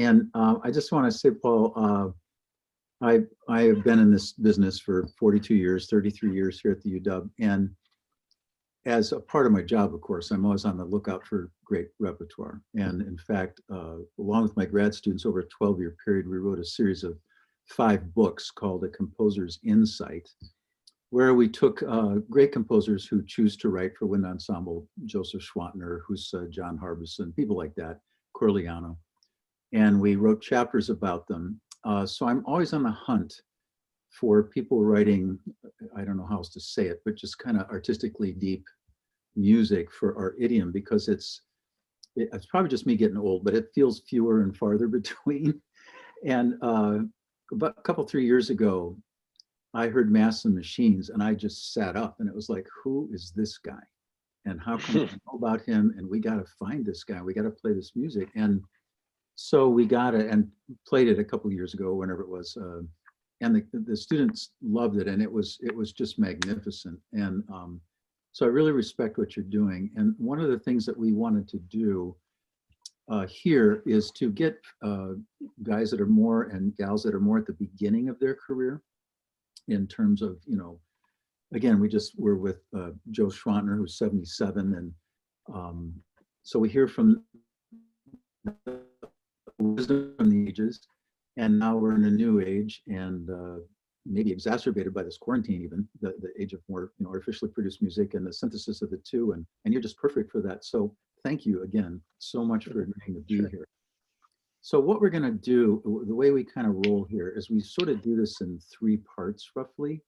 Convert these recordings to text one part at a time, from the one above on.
And I just want to say, Paul, I have been in this business for 42 years, 33 years here at the UW. And as a part of my job, of course, I'm always on the lookout for great repertoire. And in fact, along with my grad students over a 12-year period, we wrote a series of 5 books called A Composer's Insight, where we took great composers who choose to write for wind ensemble, Joseph Schwantner, who's John Harbison, people like that, Corleano, and we wrote chapters about them. So I'm always on the hunt for people writing, I don't know how else to say it, but just kind of artistically deep music for our idiom, because it's probably just me getting old, but it feels fewer and farther between. And about a couple, 3 years ago, I heard Mass and Machines, and I just sat up, and it was like, who is this guy? And how can I know about him? And we got to find this guy. We got to play this music. And so we got it and played it a couple of years ago, whenever it was. And the students loved it, and it was just magnificent. And so I really respect what you're doing. And one of the things that we wanted to do here is to get guys that are more, and gals that are more at the beginning of their career, in terms of, again, we're with Joe Schwantner, who's 77. And so we hear from wisdom from the ages, and now we're in a new age, and maybe exacerbated by this quarantine, even the age of more artificially produced music and the synthesis of the two, and you're just perfect for that. So thank you again so much for agreeing to be here. So what we're going to do, the way we kind of roll here, is we sort of do this in 3 parts roughly.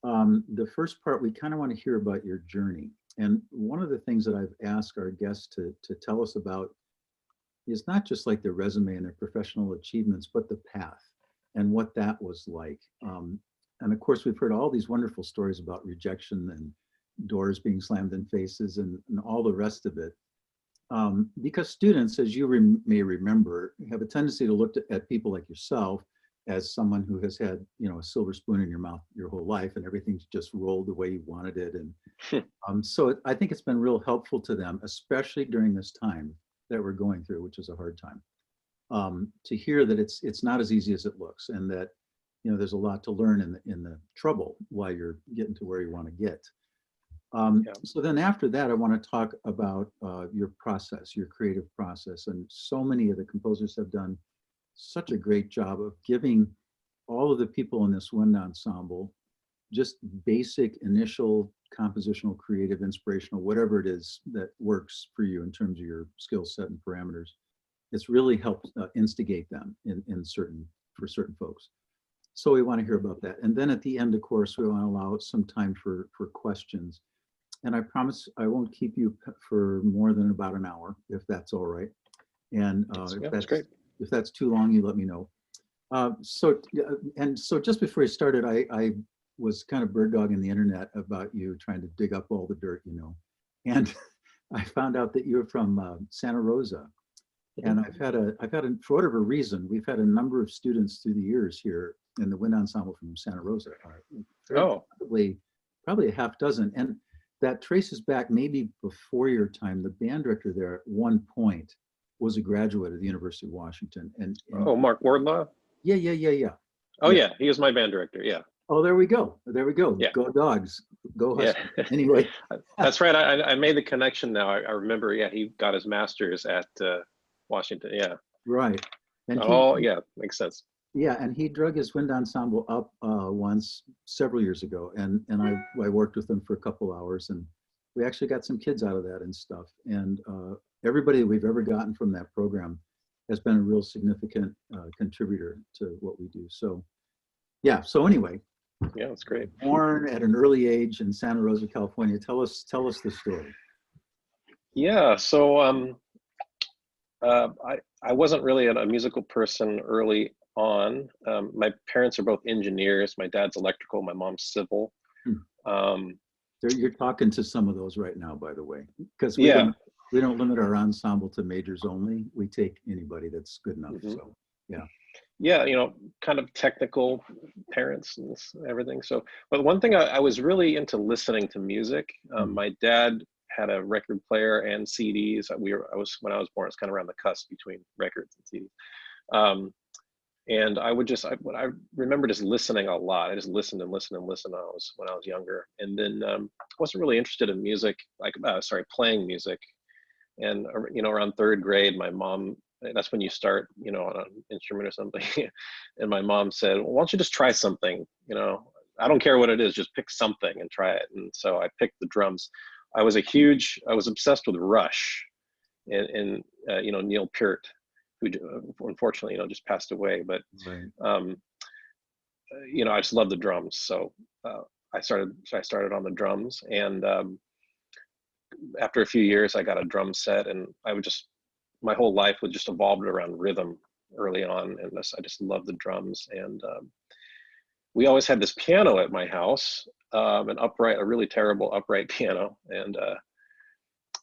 The first part, we kind of want to hear about your journey, and one of the things that I've asked our guests to tell us about is not just like their resume and their professional achievements, but the path and what that was like. And of course, we've heard all these wonderful stories about rejection and doors being slammed in faces and all the rest of it. Because students, as you may remember, have a tendency to look at people like yourself as someone who has had, a silver spoon in your mouth your whole life, and everything's just rolled the way you wanted it. And so I think it's been real helpful to them, especially during this time that we're going through, which is a hard time, to hear that it's not as easy as it looks, and that there's a lot to learn in the trouble while you're getting to where you want to get. So then after that, I want to talk about your process, your creative process. And so many of the composers have done such a great job of giving all of the people in this wind ensemble just basic initial compositional, creative, inspirational, whatever it is that works for you in terms of your skill set and parameters. It's really helped instigate them for certain folks. So we want to hear about that. And then at the end, of course, we want to allow some time for questions. And I promise I won't keep you for more than about an hour, if that's all right. And that's great. If that's too long, you let me know. So just before I started, I was kind of bird dogging the internet about you, trying to dig up all the dirt, and I found out that you're from Santa Rosa. And I've had for whatever reason, we've had a number of students through the years here in the wind ensemble from Santa Rosa. Probably a half dozen. And that traces back maybe before your time. The band director there at one point was a graduate of the University of Washington. And Mark Wardlaw? Yeah. Oh yeah, he was my band director, yeah. Oh, there we go. Yeah. Go Dogs. Go Huskies. Yeah. Anyway. That's right. I made the connection now. I remember, yeah, he got his master's at Washington, yeah. Right. And yeah, makes sense. Yeah, and he drug his wind ensemble up once several years ago, and I worked with him for a couple hours, and we actually got some kids out of that and stuff. And everybody we've ever gotten from that program has been a real significant contributor to what we do. So, yeah. So anyway. Yeah, that's great. Born at an early age in Santa Rosa, California. Tell us the story. Yeah. So I wasn't really a musical person early on. My parents are both engineers. My dad's electrical, my mom's civil. You're talking to some of those right now, by the way, because we don't limit our ensemble to majors only. We take anybody that's good enough. So yeah. Yeah, kind of technical parents and everything. So, but one thing I was really into listening to music. My dad had a record player and CDs. When I was born, it's kind of around the cusp between records and CDs. And I remember just listening a lot. I just listened and listened and listened when I was younger. And then wasn't really interested in music, playing music. And around third grade, my mom, that's when you start, on an instrument or something. And my mom said, well, why don't you just try something? I don't care what it is, just pick something and try it. And so I picked the drums. I was obsessed with Rush and Neil Peart, who unfortunately, just passed away. But, Right. I just love the drums. So I started on the drums, and after a few years, I got a drum set, and my whole life was just evolved around rhythm early on. And I just loved the drums. And we always had this piano at my house, a really terrible upright piano. And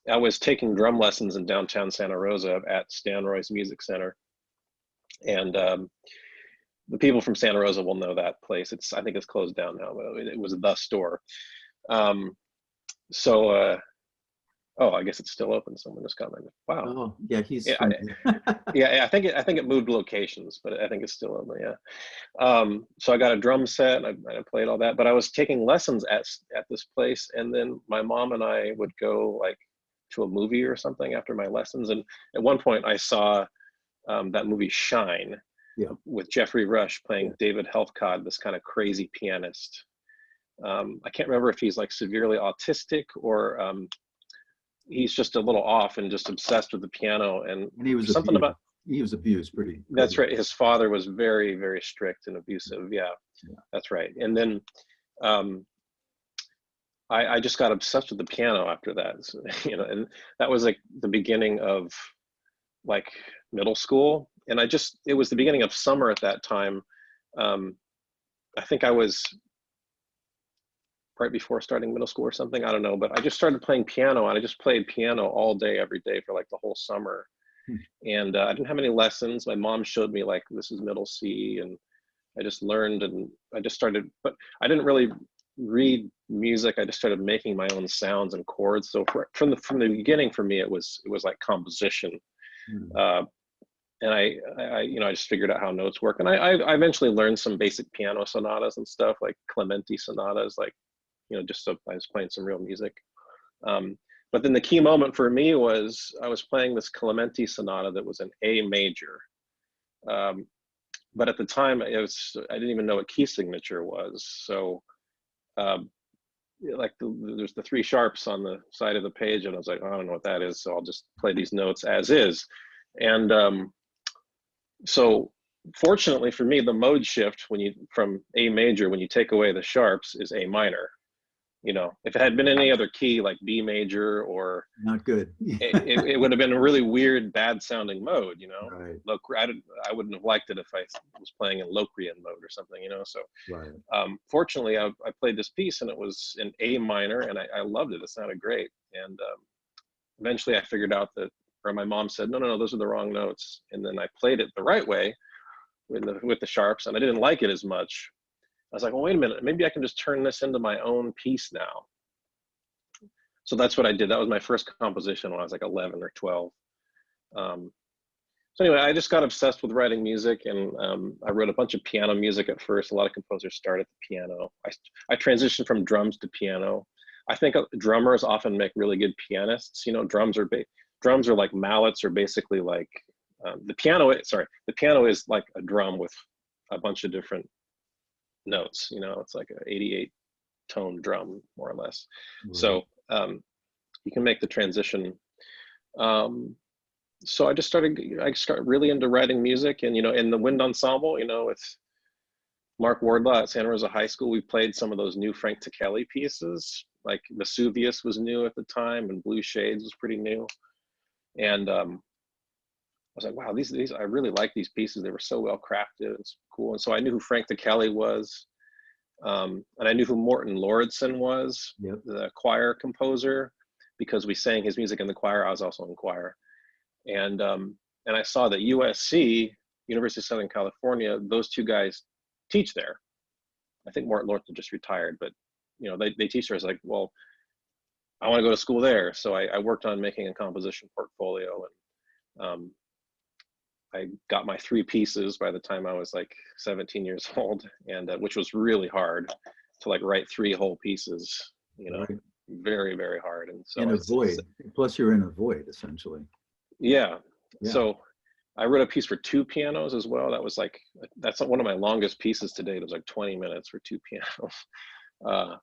I was taking drum lessons in downtown Santa Rosa at Stan Roy's Music Center. And the people from Santa Rosa will know that place. I think it's closed down now, but it was the store. Oh, I guess it's still open. Someone just commented. Wow. Oh, yeah, he's yeah, from I think it moved locations, but I think it's still open. Yeah. So I got a drum set, and I played all that. But I was taking lessons at this place, and then my mom and I would go like to a movie or something after my lessons. And at one point, I saw that movie Shine, with Jeffrey Rush playing David Helfgott, this kind of crazy pianist. I can't remember if he's like severely autistic or he's just a little off and just obsessed with the piano. And he was something abused. He was abused pretty. That's right. His father was very, very strict and abusive. Yeah. That's right. And then I just got obsessed with the piano after that. So, and that was like the beginning of like middle school. And it was the beginning of summer at that time. I think I was right before starting middle school or something. I don't know, but I just started playing piano, and I just played piano all day, every day for like the whole summer. And I didn't have any lessons. My mom showed me like, this is middle C, and I just learned, and I just started, but I didn't really read music. I just started making my own sounds and chords. So from the beginning, for me, it was like composition. And I just figured out how notes work. And I eventually learned some basic piano sonatas and stuff, like Clementi sonatas, like, just so I was playing some real music. But then the key moment for me was I was playing this Clementi sonata that was an A major. But at the time, I didn't even know what key signature was. So there's the three sharps on the side of the page, and I was like, oh, I don't know what that is, so I'll just play these notes as is. And so fortunately for me, the mode shift from A major, when you take away the sharps, is A minor. If it had been any other key like B major or not good, it would have been a really weird, bad sounding mode. Right. I wouldn't have liked it if I was playing in Locrian mode or something. So right. Fortunately, I played this piece, and it was in A minor, and I loved it. It sounded great. And eventually I figured out or my mom said, no, those are the wrong notes. And then I played it the right way with the sharps, and I didn't like it as much. I was like, well, wait a minute, maybe I can just turn this into my own piece now. So that's what I did. That was my first composition when I was like 11 or 12. So anyway, I just got obsessed with writing music, and I wrote a bunch of piano music at first. A lot of composers start at the piano. I transitioned from drums to piano. I think drummers often make really good pianists. Drums are like mallets, or basically like the piano is like a drum with a bunch of different notes. It's like an 88 tone drum, more or less. Right. So you can make the transition. So I started really into writing music, and in the wind ensemble, with Mark Wardlaw at Santa Rosa High School, we played some of those new Frank Ticheli pieces. Like Vesuvius was new at the time, and Blue Shades was pretty new. And I was like, wow, these I really like these pieces. They were so well crafted and cool. And so I knew who Frank Ticheli was, and I knew who Morton Lauridsen was, the choir composer, because we sang his music in the choir. I was also in choir, and I saw that USC, University of Southern California, those two guys teach there. I think Morton Lauridsen just retired, but they teach there. I was like, well, I want to go to school there. So I worked on making a composition portfolio, and I got my three pieces by the time I was like 17 years old, and which was really hard to like write three whole pieces, you know, Right. very, very hard. And so In a void. Plus you're in a void, essentially. yeah. Yeah. So I wrote a piece for two pianos as well. That was like, that's one of my longest pieces to date. It was like 20 minutes for two pianos.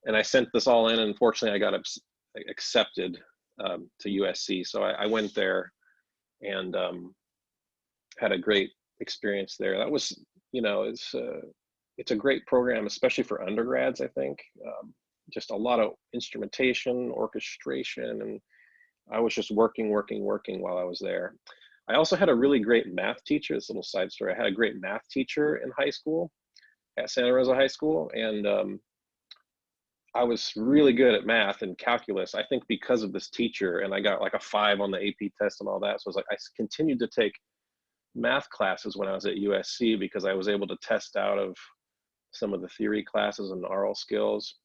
And I sent this all in, and unfortunately I got accepted to USC. So I went there and had a great experience there. That was, you know, it's a great program, especially for undergrads, I think. Just a lot of instrumentation, orchestration, and I was just working while I was there. I also had a really great math teacher. This little side story. I had a great math teacher in high school at Santa Rosa High School, and I was really good at math and calculus, I think because of this teacher, and I got like a 5 on the AP test and all that. So I was like, I continued to take math classes when I was at USC because I was able to test out of some of the theory classes and oral skills.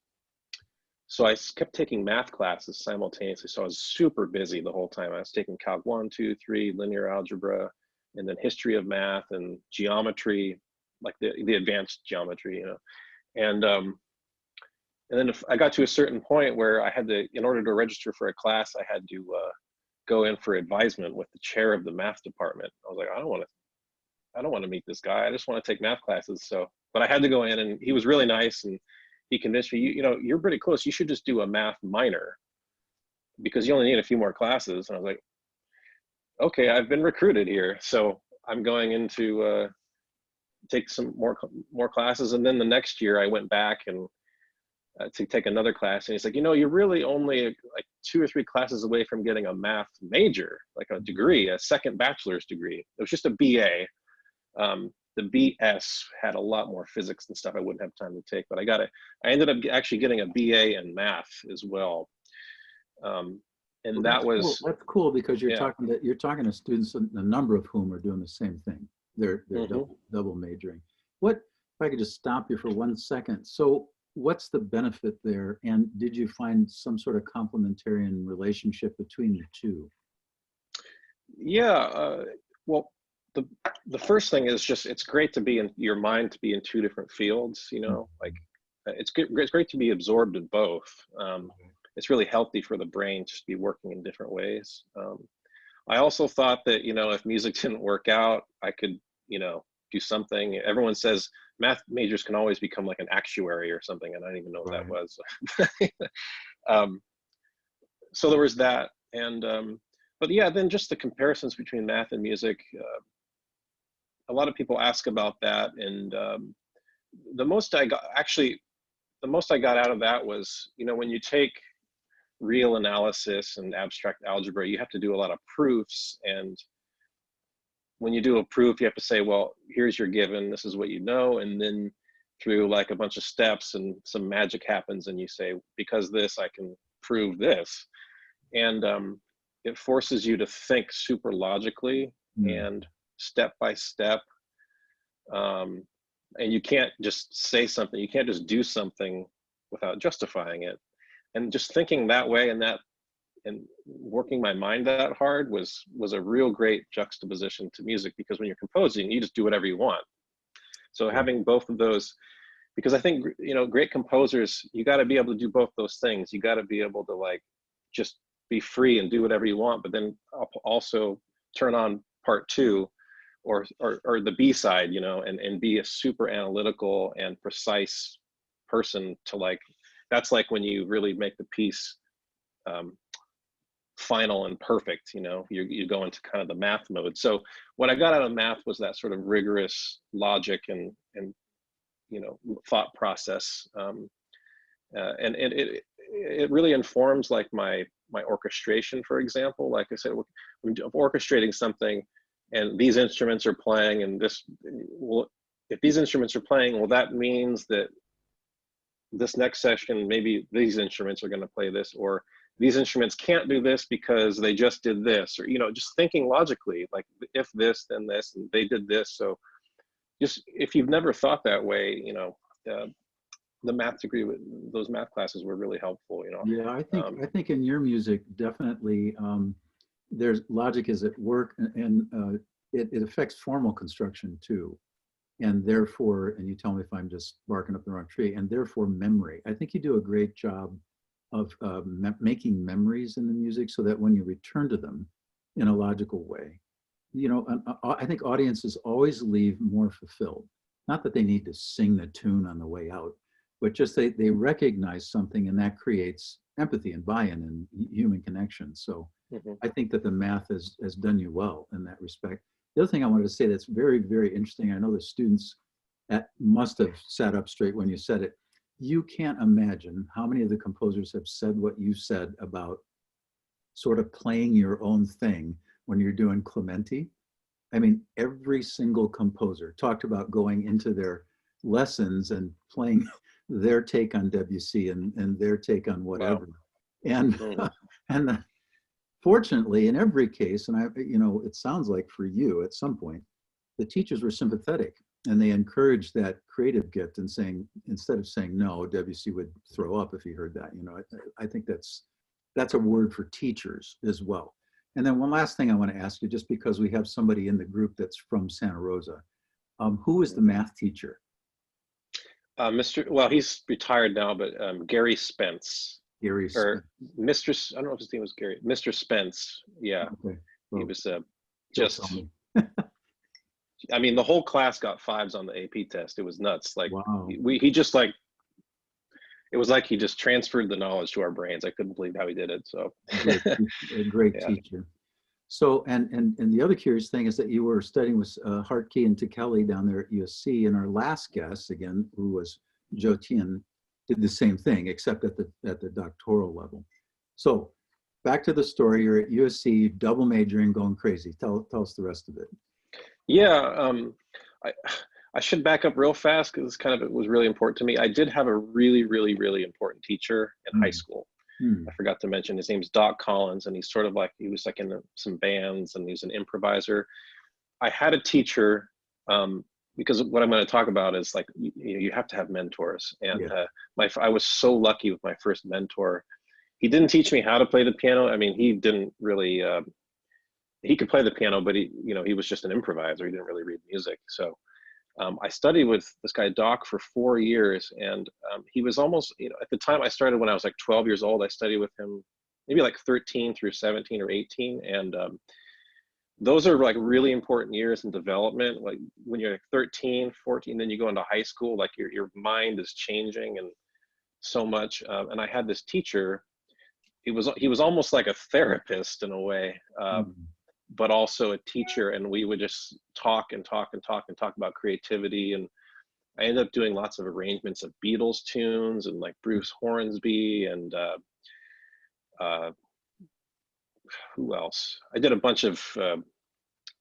So I kept taking math classes simultaneously. So I was super busy the whole time. I was taking Calc 1, 2, 3, linear algebra, and then history of math and geometry, like the advanced geometry, you know. And then if I got to a certain point where I had to, in order to register for a class, I had to go in for advisement with the chair of the math department. I was like, I don't want to meet this guy. I just want to take math classes. So, but I had to go in, and he was really nice, and he convinced me, you know, you're pretty close. You should just do a math minor because you only need a few more classes. And I was like, okay, I've been recruited here, so I'm going into take some more classes. And then the next year, I went back and to take another class, and he's like, you know, you're really only like 2 or 3 classes away from getting a math major, like a degree, a second bachelor's degree. It was just a BA. The BS had a lot more physics and stuff I wouldn't have time to take, but I ended up actually getting a BA in math as well. And Well, that was cool. That's cool because you're yeah. talking to students, a number of whom are doing the same thing. They're double majoring. What, if I could just stop you for 1 second. So what's the benefit there? And did you find some sort of complementarian relationship between the two? Yeah, well, the first thing is just, it's great to be in your mind, to be in 2 different fields, you know, like it's great to be absorbed in both. It's really healthy for the brain just to be working in different ways. I also thought that, you know, if music didn't work out, I could, you know, do something. Everyone says math majors can always become like an actuary or something, and I didn't even know what that was. So there was that, and but yeah, then just the comparisons between math and music. A lot of people ask about that, and the most I got out of that was, you know, when you take real analysis and abstract algebra, you have to do a lot of proofs, and when you do a proof, you have to say, well, here's your given, this is what you know, and then through like a bunch of steps and some magic happens, and you say, because this, I can prove this. And it forces you to think super logically and step by step. And you can't just say something, you can't just do something without justifying it. And just thinking that way and working my mind that hard was a real great juxtaposition to music, because when you're composing, you just do whatever you want. So having both of those, because I think, you know, great composers, you got to be able to do both those things. You got to be able to like just be free and do whatever you want, but then also turn on part 2 or the B side, you know, and be a super analytical and precise person to like, that's like when you really make the piece final and perfect, you know, you go into kind of the math mode. So what I got out of math was that sort of rigorous logic and you know, thought process. And it really informs like my orchestration, for example. Like I said, when I'm orchestrating something and these instruments are playing, and this, well, if these instruments are playing, well, that means that this next session, maybe these instruments are going to play this, or these instruments can't do this because they just did this, or, you know, just thinking logically, like if this, then this, and they did this. So just, if you've never thought that way, you know, the math degree, those math classes were really helpful, you know. Yeah, I think in your music, definitely, there's logic is at work, and it affects formal construction too. And therefore, and you tell me if I'm just barking up the wrong tree, and therefore memory. I think you do a great job of making memories in the music so that when you return to them in a logical way, you know, I think audiences always leave more fulfilled. Not that they need to sing the tune on the way out, but just they recognize something, and that creates empathy and buy-in and human connection. So I think that the math has done you well in that respect. The other thing I wanted to say that's very, very interesting, I know the students must have sat up straight when you said it. You can't imagine how many of the composers have said what you said about sort of playing your own thing when you're doing Clementi. I mean, every single composer talked about going into their lessons and playing their take on Debussy and their take on whatever. Wow. And fortunately, in every case, and you know, it sounds like for you at some point, the teachers were sympathetic and they encouraged that creative gift and saying, instead of saying no, Debussy would throw up if he heard that. You know, I think that's a word for teachers as well. And then one last thing I want to ask you, just because we have somebody in the group that's from Santa Rosa, who is the math teacher? Well, he's retired now, but Gary Spence. Gary Spence. Or Mr. I don't know if his name was Gary. Mr. Spence. Yeah. Okay. Well, he was just. I mean, the whole class got 5s on the AP test. It was nuts. Like wow. He just like. It was like he just transferred the knowledge to our brains. I couldn't believe how he did it. So a great yeah. teacher. So and the other curious thing is that you were studying with Hartke and Tekeli down there at USC, and our last guest again, who was Joe Tien, did the same thing except at the doctoral level. So back to the story. You're at USC, double majoring, going crazy. Tell us the rest of it. Yeah. I should back up real fast because it was really important to me. I did have a really, really, really important teacher in high school. I forgot to mention his name's Doc Collins, and he's sort of like, he was like in some bands and he's an improviser. I had a teacher, because what I'm going to talk about is like, you have to have mentors. And yeah. I was so lucky with my first mentor. He didn't teach me how to play the piano. I mean, he didn't really, he could play the piano, but he was just an improviser. He didn't really read music. So I studied with this guy Doc for 4 years, and he was almost, at the time I started when I was like 12 years old. I studied with him maybe like 13 through 17 or 18, and those are like really important years in development. Like when you're like 13, 14, then you go into high school, like your mind is changing and so much. And I had this teacher. He was almost like a therapist in a way. But also a teacher, and we would just talk about creativity. And I ended up doing lots of arrangements of Beatles tunes and like Bruce Hornsby and who else? I did a bunch of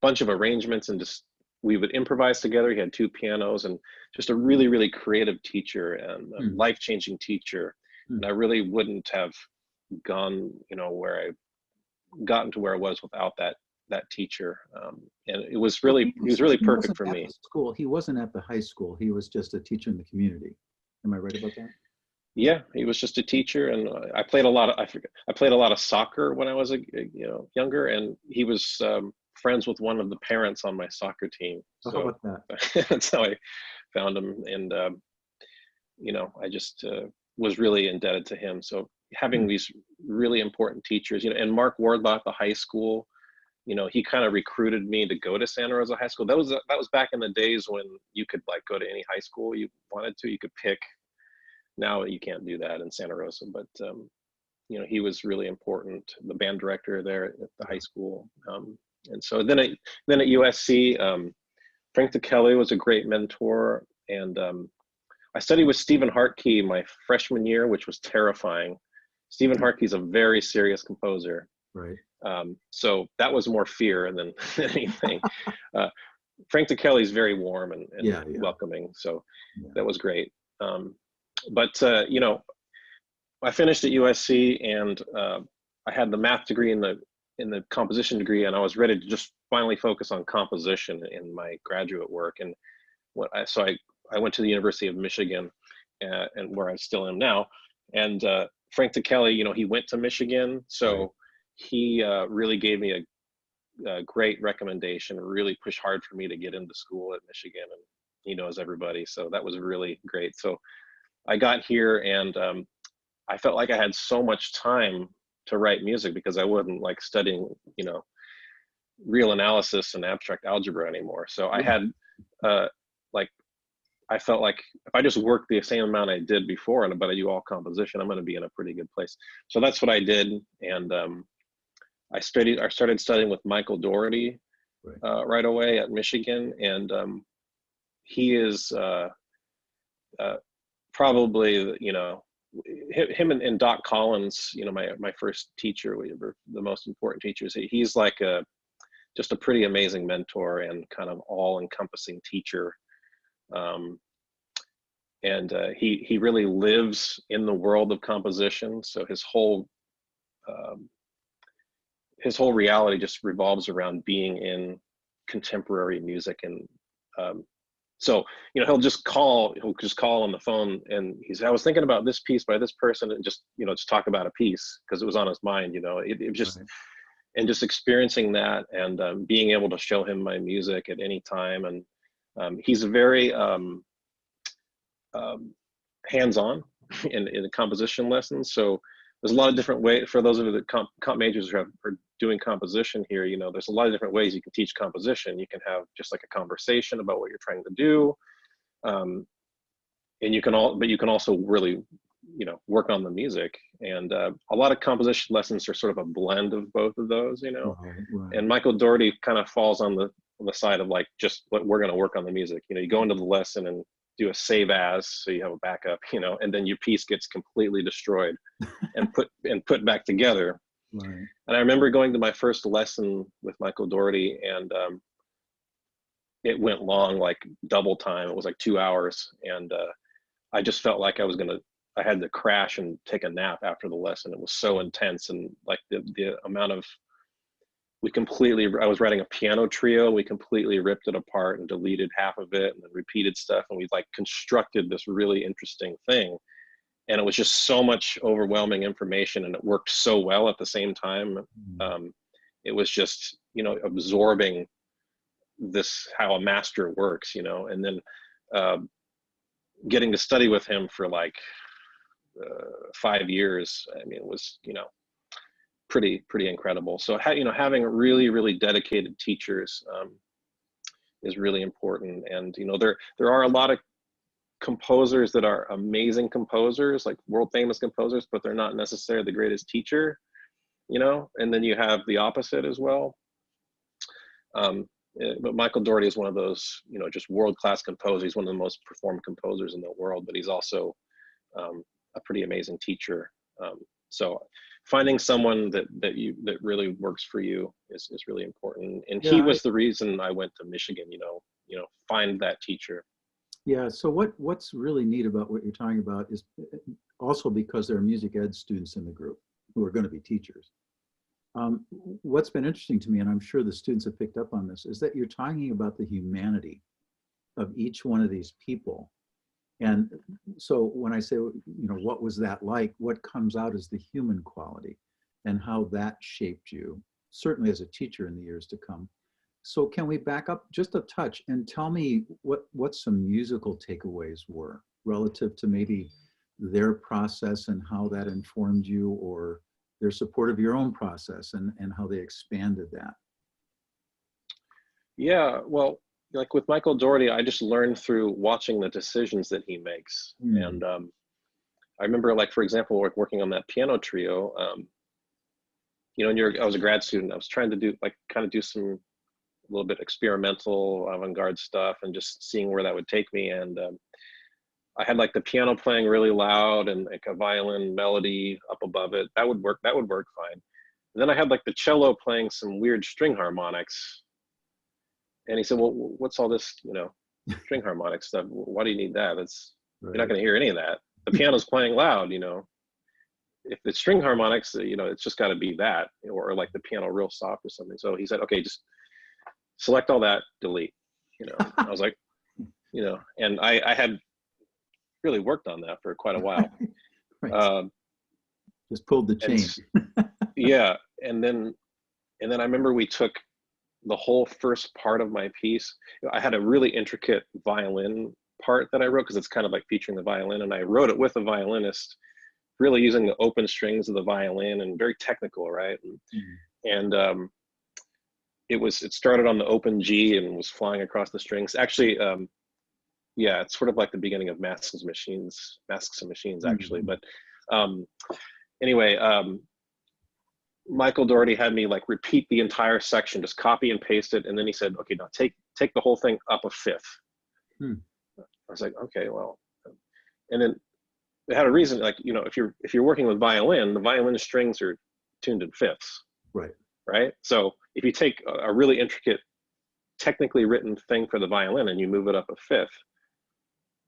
arrangements, and just we would improvise together. He had 2 pianos, and just a really, really creative teacher and a life-changing teacher. And I really wouldn't have gone, gotten to where I was without that teacher. And he was really perfect for me. He wasn't at the high school. He was just a teacher in the community. Am I right about that? Yeah, he was just a teacher, and I played a lot of soccer when I was younger, and he was friends with one of the parents on my soccer team. So how about that? That's how I found him, and I just was really indebted to him. So having these really important teachers, and Mark Wardlaw at the high school, he kind of recruited me to go to Santa Rosa High School. That was back in the days when you could like go to any high school you wanted to. You could pick. Now you can't do that in Santa Rosa, but he was really important. The band director there at the high school, and so then at USC, Frank Tekeli was a great mentor, and I studied with Stephen Hartke my freshman year, which was terrifying. Stephen Hartke's a very serious composer. Right. So that was more fear than anything. Frank Tekeli's very warm and welcoming, so that was great. But I finished at USC, and I had the math degree and the composition degree, and I was ready to just finally focus on composition in my graduate work. And I went to the University of Michigan, and where I still am now. And Frank Tekeli, he went to Michigan, so he really gave me great recommendation, really pushed hard for me to get into school at Michigan, and he knows everybody. So that was really great. So I got here, and I felt like I had so much time to write music because I wasn't like studying, you know, real analysis and abstract algebra anymore. So I had like, I felt like if I just worked the same amount I did before, but I do all composition, I'm going to be in a pretty good place. So that's what I did, and I started studying with Michael Dougherty right away at Michigan, and he is probably, you know, him and Doc Collins, you know, my first teacher, we were the most important teachers. He's like just a pretty amazing mentor and kind of all-encompassing teacher. And he really lives in the world of composition. So his whole reality just revolves around being in contemporary music. And so, you know, he'll just call on the phone, and I was thinking about this piece by this person, and just, you know, just talk about a piece because it was on his mind, you know, it was just, and just experiencing that, and being able to show him my music at any time. And he's a very hands-on in the composition lessons. So there's a lot of different ways for those of you that comp majors are doing composition here. You know, there's a lot of different ways you can teach composition. You can have just like a conversation about what you're trying to do, and you can also really, you know, work on the music. And a lot of composition lessons are sort of a blend of both of those, you know. Right. And Michael Dougherty kind of falls on the side of like, just we're going to work on the music. You know, you go into the lesson and do a save as, so you have a backup, you know, and then your piece gets completely destroyed and put back together. Right. And I remember going to my first lesson with Michael Dougherty, and it went long, like double time. It was like 2 hours, and I just felt like I had to crash and take a nap after the lesson. It was so intense, and like the amount of, I was writing a piano trio. We completely ripped it apart and deleted half of it and then repeated stuff. And we like constructed this really interesting thing. And it was just so much overwhelming information, and it worked so well at the same time. It was just, you know, absorbing how a master works, you know, and then getting to study with him for like 5 years. I mean, it was, you know, pretty incredible. So you know, having really, really dedicated teachers is really important. And you know, there are a lot of composers that are amazing composers, like world famous composers, but they're not necessarily the greatest teacher, you know. And then you have the opposite as well. But Michael Dougherty is one of those, you know, just world-class composers. He's one of the most performed composers in the world, but he's also a pretty amazing teacher. So finding someone that really works for you is really important. And he was the reason I went to Michigan, you know, find that teacher. Yeah, so what's really neat about what you're talking about is also because there are music ed students in the group who are going to be teachers. What's been interesting to me, and I'm sure the students have picked up on this, is that you're talking about the humanity of each one of these people. And so when I say, you know, what was that like, what comes out is the human quality and how that shaped you, certainly as a teacher in the years to come. So can we back up just a touch and tell me what some musical takeaways were relative to maybe their process and how that informed you, or their support of your own process and how they expanded that? Yeah, well, like with Michael Dougherty, I just learned through watching the decisions that he makes. And I remember, like, for example, like working on that piano trio, you know, I was a grad student. I was trying to do some a little bit experimental avant-garde stuff and just seeing where that would take me. And I had like the piano playing really loud and like a violin melody up above it. That would work fine. And then I had like the cello playing some weird string harmonics. And he said, well, what's all this, you know, string harmonic stuff? Why do you need that? You're not going to hear any of that. The piano's playing loud, you know. If it's string harmonics, you know, it's just got to be that, or like the piano real soft or something. So he said, okay, just select all that, delete, you know. I was like, you know, and I had really worked on that for quite a while. Right. Just pulled the chain. Yeah. And then I remember we took the whole first part of my piece, I had a really intricate violin part that I wrote because it's kind of like featuring the violin, and I wrote it with a violinist, really using the open strings of the violin and very technical, right? And it started on the open G and was flying across the strings. Actually, yeah, it's sort of like the beginning of Masks and Machines, actually. But anyway, Michael Dougherty had me like repeat the entire section, just copy and paste it, and then he said, "Okay, now take the whole thing up a fifth." I was like, "Okay, well," and then it had a reason. Like, you know, if you're working with violin, the violin strings are tuned in fifths, right? So if you take a really intricate, technically written thing for the violin and you move it up a fifth,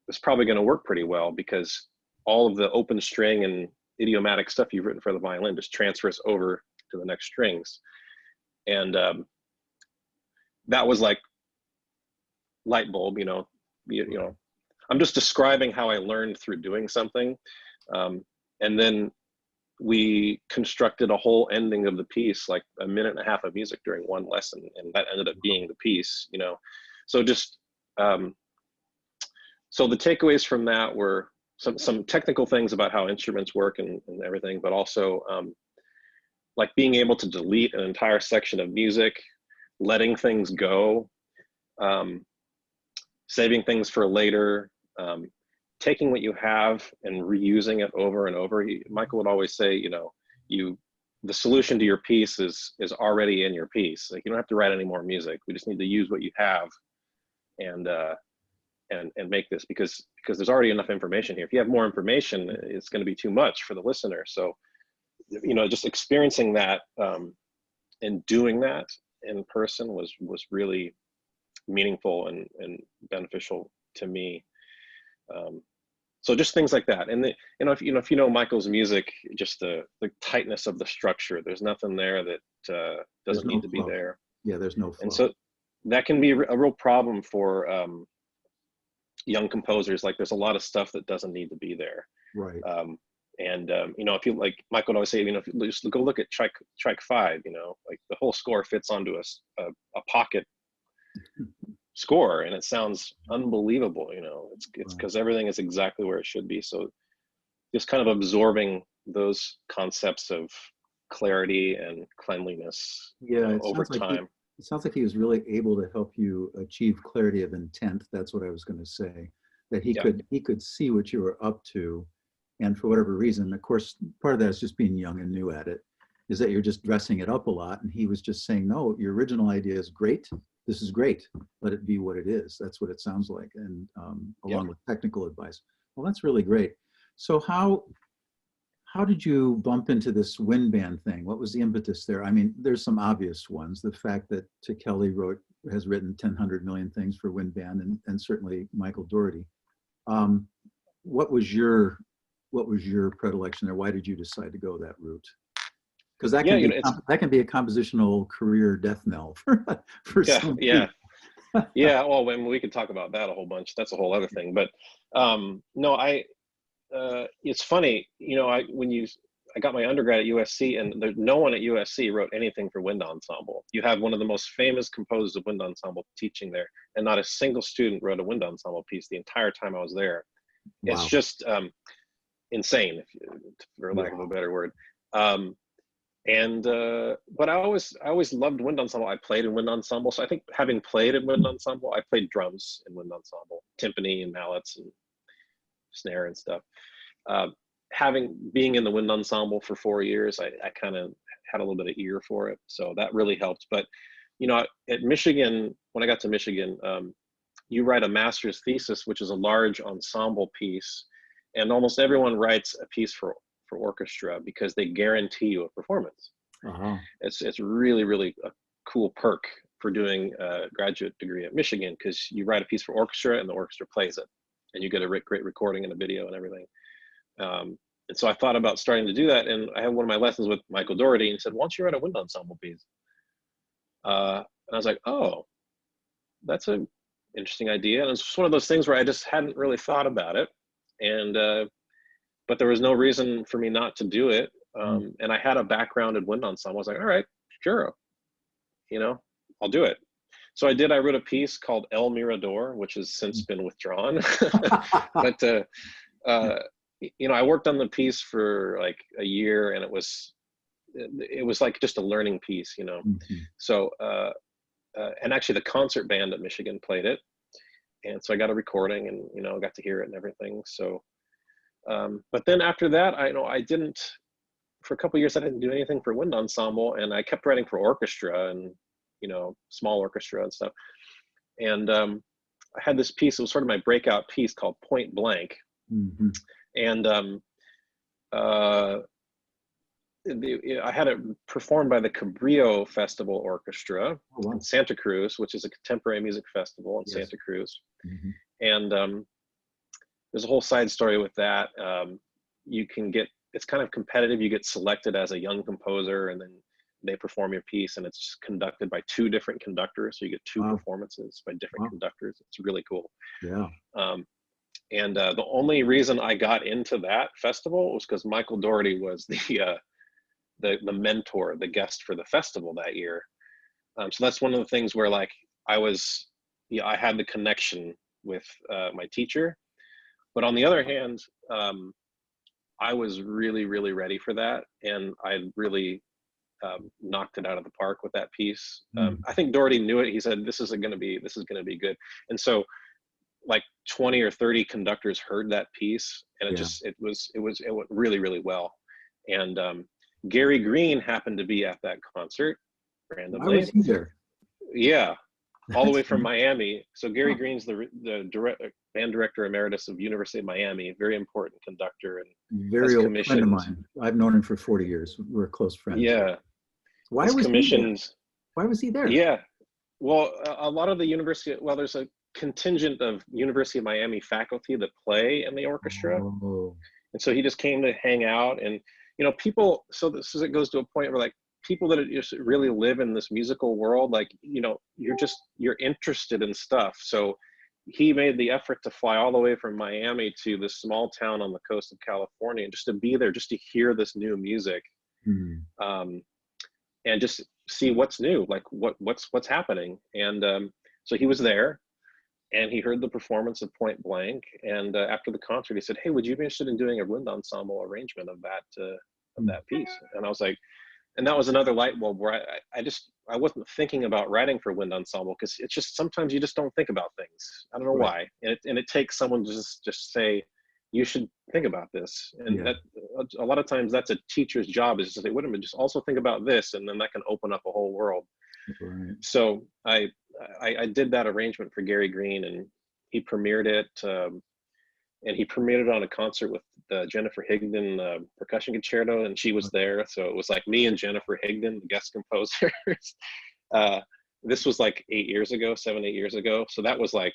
it's probably going to work pretty well because all of the open string and idiomatic stuff you've written for the violin just transfers over to the next strings. And that was like light bulb, you know, I'm just describing how I learned through doing something. And then we constructed a whole ending of the piece, like a minute and a half of music during one lesson. And that ended up being the piece, you know? So just, so the takeaways from that were some technical things about how instruments work and everything, but also like being able to delete an entire section of music, letting things go, saving things for later, taking what you have and reusing it over and over. Michael would always say, you know, the solution to your piece is already in your piece. Like, you don't have to write any more music. We just need to use what you have and make this because there's already enough information here. If you have more information, it's going to be too much for the listener. So, you know, just experiencing that and doing that in person was really meaningful and beneficial to me. So just things like that. And if you know Michael's music, just the tightness of the structure, there's nothing there that doesn't need to be there. Yeah, there's no flow. And so that can be a real problem for young composers. Like, there's a lot of stuff that doesn't need to be there. Right. You know, if you, like Michael would always say, you know, if you just go look at Trike 5, you know, like the whole score fits onto a pocket score, and it sounds unbelievable. You know, it's because everything is exactly where it should be. So just kind of absorbing those concepts of clarity and cleanliness, over time. It sounds like he was really able to help you achieve clarity of intent. That's what I was going to say, that he could see what you were up to. And for whatever reason, of course, part of that is just being young and new at it, is that you're just dressing it up a lot. And he was just saying, no, your original idea is great. This is great. Let it be what it is. That's what it sounds like. And along with technical advice. Well, that's really great. So how did you bump into this wind band thing? What was the impetus there? I mean, there's some obvious ones. The fact that Kelly has written 100 million things for wind band, and certainly Michael Dougherty. What was your predilection there? Why did you decide to go that route? Because that can be a compositional career death knell for some people. Yeah. Well, when we could talk about that a whole bunch, that's a whole other thing. But no, it's funny, you know, I got my undergrad at USC, and no one at USC wrote anything for wind ensemble. You have one of the most famous composers of wind ensemble teaching there, and not a single student wrote a wind ensemble piece the entire time I was there. Wow. It's just insane, for lack of a better word. But I always loved wind ensemble. I played in wind ensemble, so I think having played in wind ensemble, I played drums in wind ensemble, timpani and mallets and snare and stuff. Being in the wind ensemble for 4 years, I kind of had a little bit of ear for it, so that really helped. But you know, at Michigan, when I got to Michigan, you write a master's thesis, which is a large ensemble piece, and almost everyone writes a piece for orchestra because they guarantee you a performance. It's really a cool perk for doing a graduate degree at Michigan, because you write a piece for orchestra and the orchestra plays it, and you get a great recording and a video and everything. And so I thought about starting to do that, and I had one of my lessons with Michael Dougherty, and he said, "Why don't you write a wind ensemble piece?" And I was like, "Oh, that's an interesting idea." And it's just one of those things where I just hadn't really thought about it, and but there was no reason for me not to do it. And I had a background in wind ensemble. I was like, all right, sure. You know, I'll do it. So I wrote a piece called El Mirador, which has since been withdrawn. But uh, I worked on the piece for like a year, and it was like just a learning piece, Mhm. So and actually the concert band at Michigan played it, and so I got a recording, and got to hear it and everything. So but then after that, I didn't, for a couple of years I didn't do anything for wind ensemble, and I kept writing for orchestra and small orchestra and stuff. And I had this piece, it was sort of my breakout piece called Point Blank. Mhm. And uh, I had it performed by the Cabrillo Festival Orchestra Oh, wow. in Santa Cruz, which is a contemporary music festival in Yes. Santa Cruz. Mhm. And there's a whole side story with that. It's kind of competitive. You get selected as a young composer, and then they perform your piece, and it's conducted by two different conductors. So you get two Wow. performances by different Wow. conductors. It's really cool. Yeah. And the only reason I got into that festival was because Michael Dougherty was the mentor, the guest for the festival that year. So that's one of the things where like I had the connection with my teacher. But on the other hand, I was really, really ready for that, and I really knocked it out of the park with that piece. I think Dougherty knew it. He said, "This is going to be good." And so, like 20 or 30 conductors heard that piece, and it went really, really well. And Gary Green happened to be at that concert Why was randomly. he there? Yeah, all the way That's from funny. Miami. So Gary Huh. Green's the band director emeritus of University of Miami, very important conductor, and has Very old friend of commissioned. mine. I've known him for 40 years. We're close friends. Yeah, Why has was he there? commissioned. Why was he there? Yeah, well, a lot of the there's a contingent of University of Miami faculty that play in the orchestra, Oh, and so he just came to hang out. And people. So this is, it goes to a point where like people that just really live in this musical world, like you're interested in stuff. So he made the effort to fly all the way from Miami to this small town on the coast of California, just to be there, just to hear this new music, hmm. um, and just see what's new, like what's happening. And so he was there, and he heard the performance of Point Blank. And after the concert, he said, "Hey, would you be interested in doing a wind ensemble arrangement of that piece?" And I was like, and that was another light bulb where I wasn't thinking about writing for wind ensemble, because it's just sometimes you just don't think about things. I don't know Right. why, and it takes someone to just say, you should think about this. And Yeah. that a lot of times that's a teacher's job, is to say, wait a minute, just also think about this, and then that can open up a whole world. Right. So I did that arrangement for Gary Green, and he premiered it. And he premiered it on a concert with Jennifer Higdon percussion concerto, and she was there. So it was like me and Jennifer Higdon, the guest composers. This was like 8 years ago, 7, 8 years ago. So that was like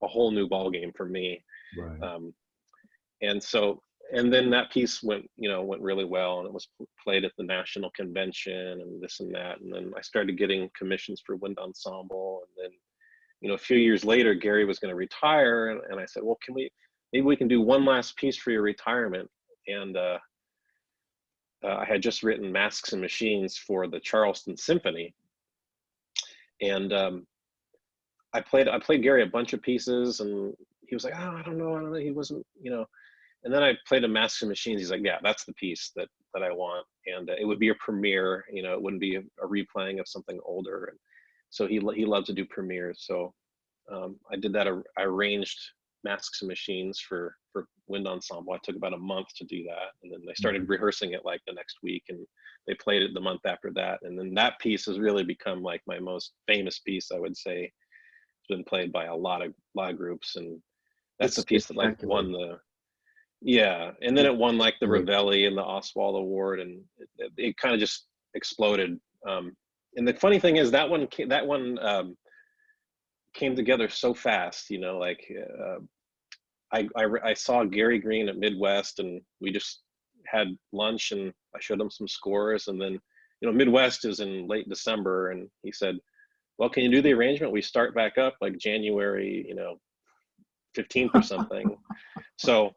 a whole new ball game for me. Right. And then that piece went really well, and it was played at the national convention and this and that. And then I started getting commissions for wind ensemble. And then, a few years later, Gary was going to retire, and I said, well, maybe we can do one last piece for your retirement. And I had just written Masks and Machines for the Charleston Symphony. And I played Gary a bunch of pieces, and he was like, oh, I don't know. He wasn't, and then I played a Masks and Machines. He's like, yeah, that's the piece that I want. And it would be a premiere, it wouldn't be a replaying of something older. And so he loved to do premieres. So I did that. I arranged Masks and Machines for wind ensemble. I took about a month to do that, and then they started rehearsing it like the next week, and they played it the month after that. And then that piece has really become like my most famous piece, I would say. It's been played by a lot of groups, and that's It's the piece that like spectacular. won and then it won like the Ravelli and the Oswald Award, and it kind of just exploded. And the funny thing is that one came together so fast, like I saw Gary Green at Midwest, and we just had lunch, and I showed him some scores. And then, Midwest is in late December, and he said, well, can you do the arrangement? We start back up like January, 15th or something. So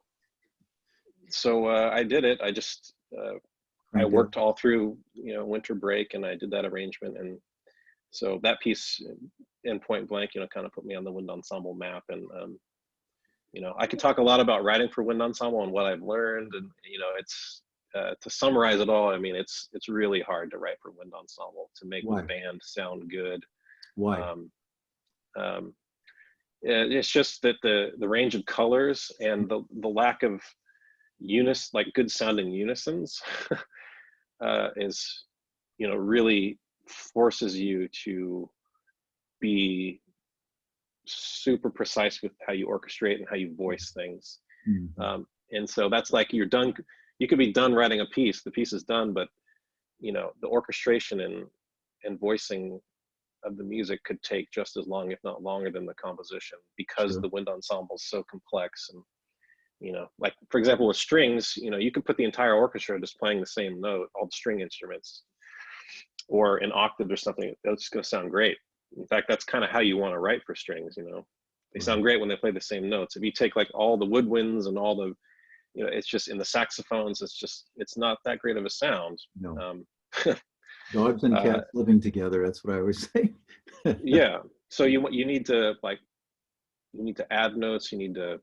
I did it. I just, I worked all through, winter break, and I did that arrangement, and So that piece in point blank, kind of put me on the wind ensemble map. And I could talk a lot about writing for wind ensemble and what I've learned, and it's to summarize it all. I mean, it's really hard to write for wind ensemble, to make Why? the band sound good. Why? Um, um, it's just that the range of colors and the lack of like good sounding unisons is really forces you to be super precise with how you orchestrate and how you voice things. Mhm. And so that's like you could be done writing a piece, the piece is done, but the orchestration and voicing of the music could take just as long, if not longer, than the composition, because Sure. the wind ensemble is so complex. And like for example with strings, you could put the entire orchestra just playing the same note, all the string instruments, or an octave or something. That's going to sound great. In fact, that's kind of how you want to write for strings. They sound Right. great when they play the same notes. If you take like all the woodwinds and all the, it's just in the saxophones, it's not that great of a sound. No. Um, Dogs and uh, cats living together. That's what I always say. yeah. So you need to add notes. You need to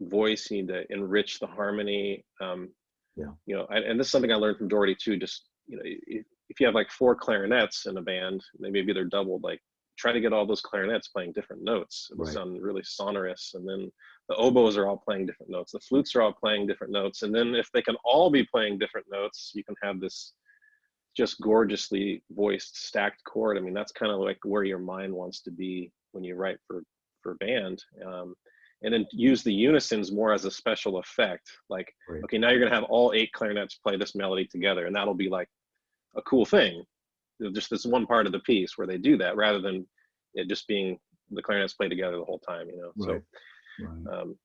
voice. You need to enrich the harmony. Yeah. And this is something I learned from Doherty too. Just if you have like 4 clarinets in a band, maybe they're doubled. Like try to get all those clarinets playing different notes. It will Right. sound really sonorous. And then the oboes are all playing different notes. The flutes are all playing different notes. And then if they can all be playing different notes, you can have this just gorgeously voiced stacked chord. I mean, that's kind of like where your mind wants to be when you write for band. And then use the unisons more as a special effect. Like, Right. okay, now you're gonna have all 8 clarinets play this melody together, and that'll be like a cool thing. Just this one part of the piece where they do that, rather than it just being the clarinets play together the whole time. Right. So Right.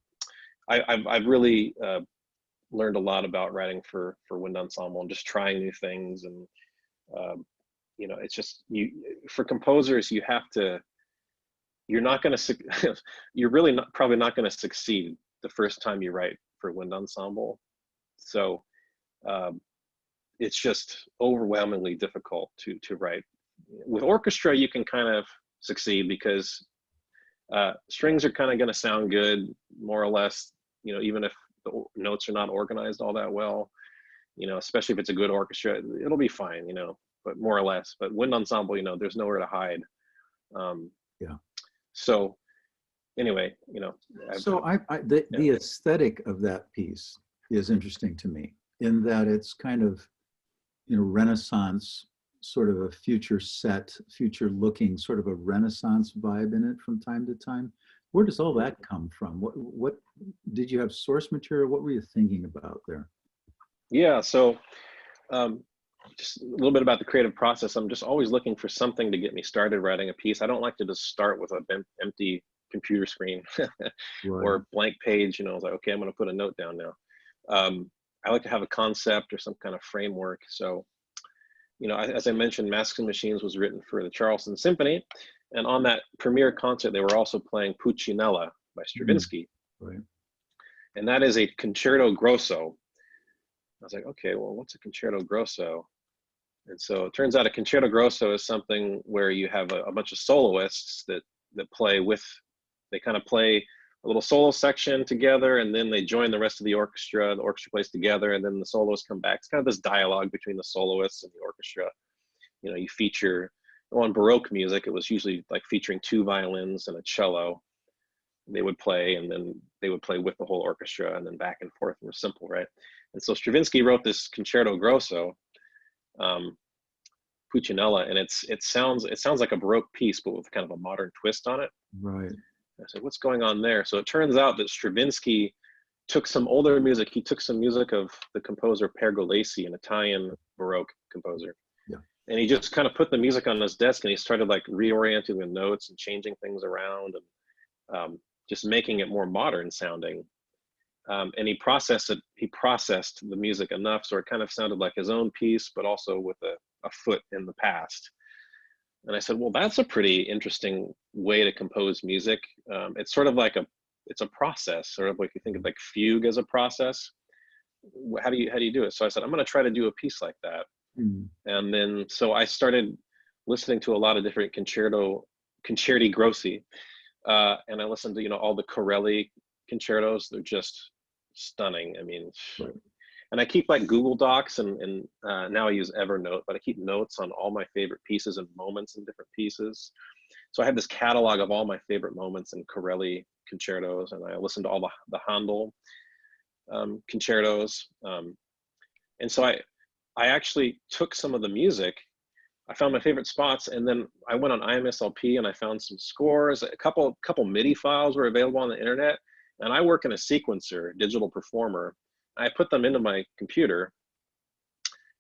I've really learned a lot about writing for wind ensemble and just trying new things. And it's just for composers, you're not going to you're really probably not going to succeed the first time you write for wind ensemble. So it's just overwhelmingly difficult to write. With orchestra, you can kind of succeed because strings are kind of going to sound good, more or less, even if the notes are not organized all that well, especially if it's a good orchestra, it'll be fine, but more or less. But wind ensemble, there's nowhere to hide. Yeah. So anyway, So the aesthetic of that piece is interesting to me, in that it's kind of, Renaissance, sort of a future looking, sort of a Renaissance vibe in it from time to time. Where does all that come from? What did you have source material? What were you thinking about there? Yeah. So just a little bit about the creative process. I'm just always looking for something to get me started writing a piece. I don't like to just start with an empty computer screen Right. or blank page. I was like, okay, I'm going to put a note down now. I like to have a concept or some kind of framework. So, as I mentioned, Masks and Machines was written for the Charleston Symphony. And on that premiere concert, they were also playing Puccinella by Stravinsky. Right. And that is a concerto grosso. I was like, okay, well, what's a concerto grosso? And so it turns out a concerto grosso is something where you have a bunch of soloists that play with, they kind of play a little solo section together, and then they join the rest of the orchestra. The orchestra plays together, and then the soloists come back. It's kind of this dialogue between the soloists and the orchestra. You feature, in Baroque music, it was usually like featuring 2 violins and a cello. They would play, and then they would play with the whole orchestra, and then back and forth. It was simple, right? And so Stravinsky wrote this concerto grosso, Puccinella, and it sounds like a Baroque piece, but with kind of a modern twist on it. Right. I said, what's going on there? So it turns out that Stravinsky took some older music. He took some music of the composer Pergolesi, an Italian Baroque composer. Yeah. And he just kind of put the music on his desk, and he started like reorienting the notes and changing things around, and just making it more modern sounding. And he processed the music enough so it kind of sounded like his own piece, but also with a foot in the past. And I said, well, that's a pretty interesting way to compose music. It's sort of like it's a process, sort of like you think of like fugue as a process. How do you do it? So I said, I'm going to try to do a piece like that. Mm. And then, so I started listening to a lot of different concerti grossi, and I listened to, you know, all the Corelli concertos. They're just stunning. I mean, Right. and I keep like Google Docs, and now I use Evernote, but I keep notes on all my favorite pieces and moments in different pieces. So I have this catalog of all my favorite moments in Corelli concertos, and I listen to all the Handel concertos. And so I actually took some of the music. I found my favorite spots, and then I went on IMSLP and I found some scores. A couple MIDI files were available on the internet, and I work in a sequencer, digital performer. I put them into my computer,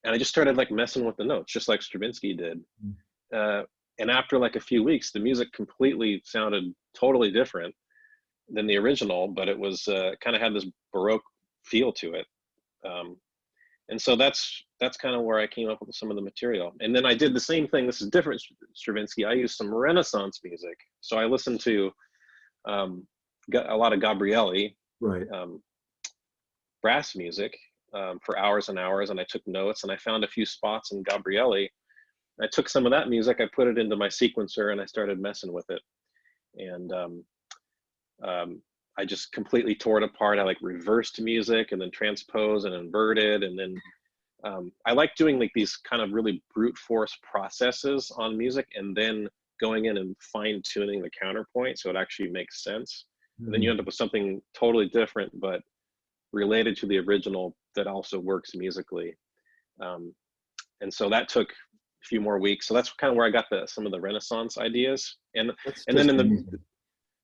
and I just started like messing with the notes, just like Stravinsky did. And after like a few weeks, the music completely sounded totally different than the original, but it was kind of had this Baroque feel to it. And so that's kind of where I came up with some of the material. And then I did the same thing. This is different Stravinsky. I used some Renaissance music. So I listened to a lot of Gabrielli, Right. brass music for hours and hours, and I took notes, and I found a few spots in Gabrielli. I took some of that music, I put it into my sequencer, and I started messing with it. And I just completely tore it apart. I like reversed music and then transpose and inverted. And then I like doing like these kind of really brute force processes on music, and then going in and fine tuning the counterpoint so it actually makes sense. And then you end up with something totally different, but related to the original that also works musically. And so that took a few more weeks. So that's kind of where I got some of the Renaissance ideas. And then in the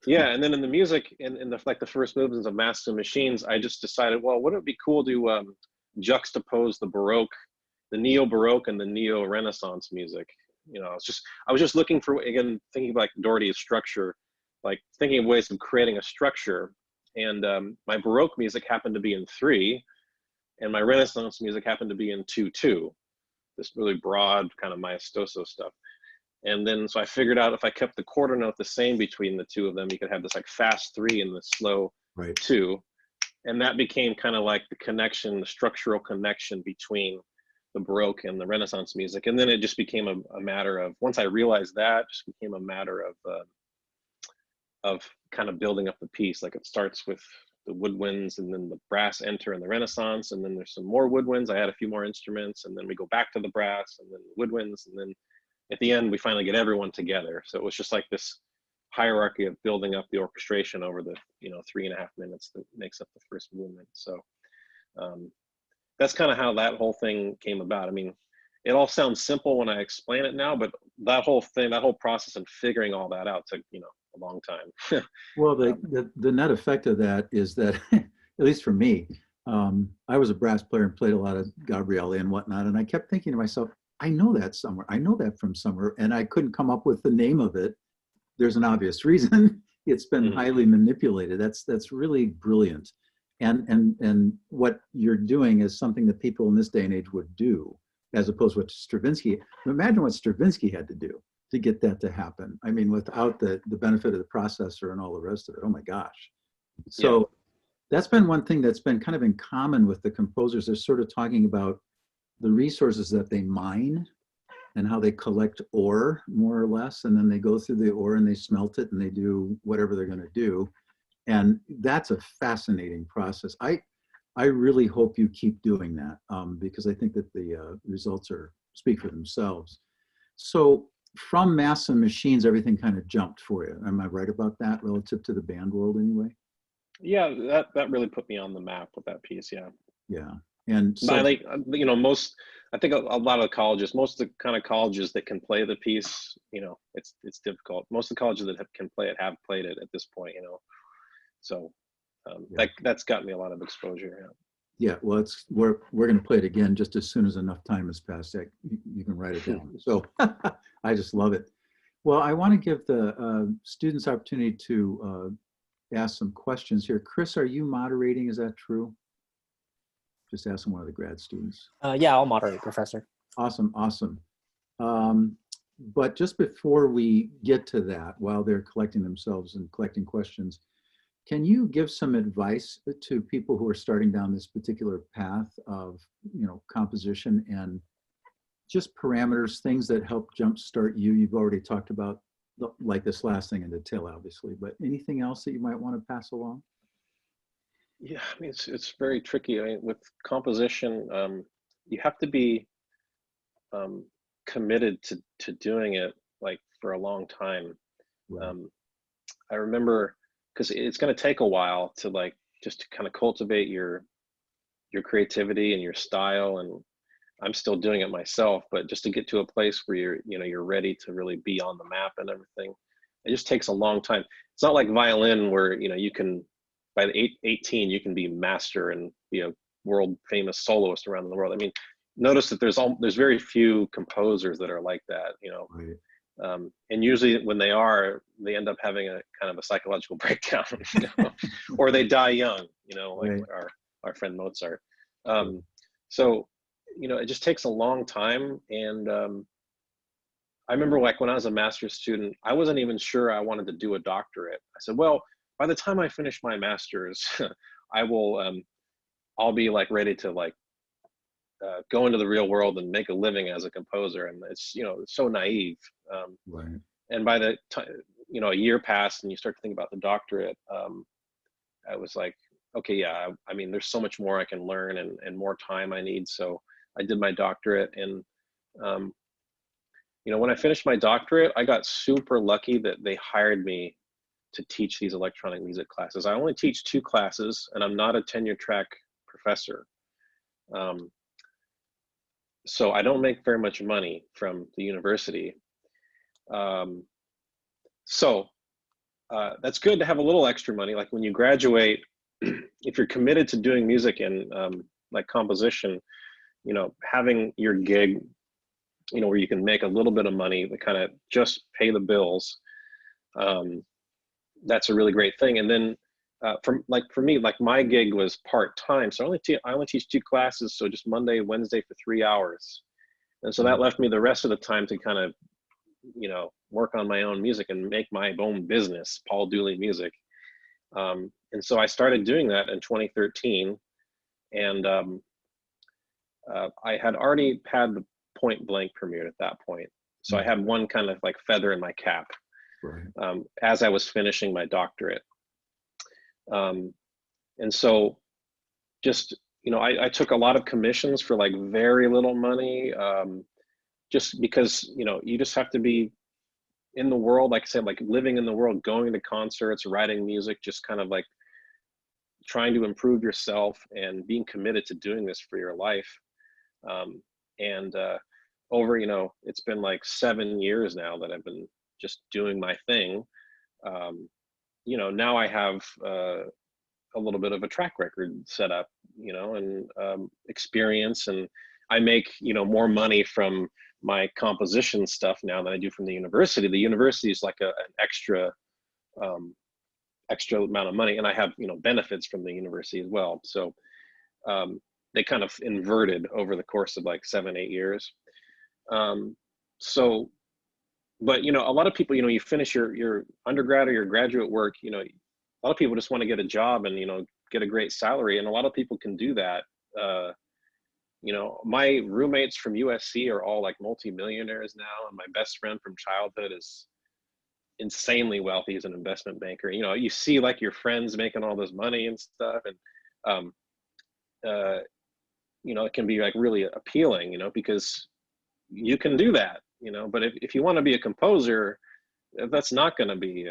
and then in the music, in the like the first movements of Masters and Machines, I just decided, well, wouldn't it be cool to juxtapose the Baroque, the Neo-Baroque and the Neo-Renaissance music? You know, I was just looking for, again, thinking like Doherty's structure, like thinking of ways of creating a structure. And my Baroque music happened to be in 3, and my Renaissance music happened to be in 2/2. This really broad kind of maestoso stuff. And then, so I figured out if I kept the quarter note the same between the two of them, you could have this like fast 3 and the slow 2. And that became kind of like the connection, the structural connection between the Baroque and the Renaissance music. And then it just became a matter of, once I realized that, it just became a matter of kind of building up the piece. Like it starts with the woodwinds, and then the brass enter in the Renaissance, and then there's some more woodwinds. I add a few more instruments, and then we go back to the brass, and then the woodwinds, and then at the end we finally get everyone together. So it was just like this hierarchy of building up the orchestration over the 3.5 minutes that makes up the first movement. So that's kind of how that whole thing came about. I mean, it all sounds simple when I explain it now, but that whole thing, that whole process and figuring all that out took a long time. Well, the net effect of that is that, at least for me, I was a brass player and played a lot of Gabrielli and whatnot, and I kept thinking to myself, I know that somewhere. I know that from somewhere, and I couldn't come up with the name of it. There's an obvious reason. It's been highly manipulated. That's really brilliant. And what you're doing is something that people in this day and age would do, as opposed to what Stravinsky. Imagine what Stravinsky had to do to get that to happen. I mean, without the benefit of the processor and all the rest of it. Oh my gosh. So that's been one thing that's been kind of in common with the composers. They're sort of talking about the resources that they mine and how they collect ore, more or less, and then they go through the ore and they smelt it and they do whatever they're going to do. And that's a fascinating process. I really hope you keep doing that, because I think that the results speak for themselves. So from Mass and Machines, everything kind of jumped for you. Am I right about that, relative to the band world anyway? Yeah, that really put me on the map with that piece. Yeah. Yeah. And so, I think, I think a lot of colleges, most of the kind of colleges that can play the piece, it's difficult. Most of the colleges that can play it have played it at this point, So that's gotten me a lot of exposure. Yeah, well, we're going to play it again just as soon as enough time has passed. You can write it down. So I just love it. Well, I want to give the students opportunity to ask some questions here. Chris, are you moderating? Is that true? Just asking one of the grad students. Yeah, I'll moderate, Professor. Awesome, awesome. But just before we get to that, while they're collecting themselves and collecting questions, can you give some advice to people who are starting down this particular path of, composition, and just parameters, things that help jumpstart you. You've already talked about like this last thing in detail, obviously, but anything else that you might want to pass along? Yeah, I mean, it's very tricky. I mean, with composition, you have to be um, committed to doing it like for a long time. Right. Um, I remember because it's going to take a while to like just to kind of cultivate your creativity and your style. And I'm still doing it myself, but just to get to a place where you're ready to really be on the map and everything, it just takes a long time. It's not like violin where you can by the 18 you can be master and be a world famous soloist around the world. I mean, notice that there's very few composers that are like that. Right. And usually when they are, they end up having a kind of a psychological breakdown, or they die young, like Right. our friend Mozart. Right. So, it just takes a long time. And I remember like when I was a master's student, I wasn't even sure I wanted to do a doctorate. I said, well, by the time I finish my master's, I will, I'll be like ready to like go into the real world and make a living as a composer. And it's so naive. Right. And by the time, a year passed and you start to think about the doctorate, I was like, okay, yeah, I mean, there's so much more I can learn and more time I need. So I did my doctorate. And, um, when I finished my doctorate, I got super lucky that they hired me to teach these electronic music classes. I only teach 2 classes and I'm not a tenure track professor. Um, so I don't make very much money from the university. Um, so that's good to have a little extra money. Like when you graduate, if you're committed to doing music and like composition, having your gig, where you can make a little bit of money to kind of just pay the bills, that's a really great thing. And then for me, like my gig was part-time, so I only teach 2 classes, so just Monday, Wednesday for 3 hours. And so that left me the rest of the time to kind of work on my own music and make my own business, Paul Dooley Music. And so I started doing that in 2013. And I had already had the Point Blank premiered at that point. So I had one kind of like feather in my cap, Right. as I was finishing my doctorate. And so just, I took a lot of commissions for like very little money, just because, you just have to be in the world, like I said, like living in the world, going to concerts, writing music, just kind of like trying to improve yourself and being committed to doing this for your life. And over, it's been like 7 years now that I've been just doing my thing. Now I have a little bit of a track record set up, and experience, and I make, more money from my composition stuff now than I do from the university. The university is like an extra extra amount of money, and I have benefits from the university as well. So they kind of inverted over the course of like 7-8 years. So, but a lot of people, you finish your undergrad or your graduate work, a lot of people just want to get a job and get a great salary, and a lot of people can do that. My roommates from USC are all like multimillionaires now, and my best friend from childhood is insanely wealthy as an investment banker. You see like your friends making all this money and stuff, and um, it can be like really appealing, because you can do that, but if you want to be a composer, that's not going to be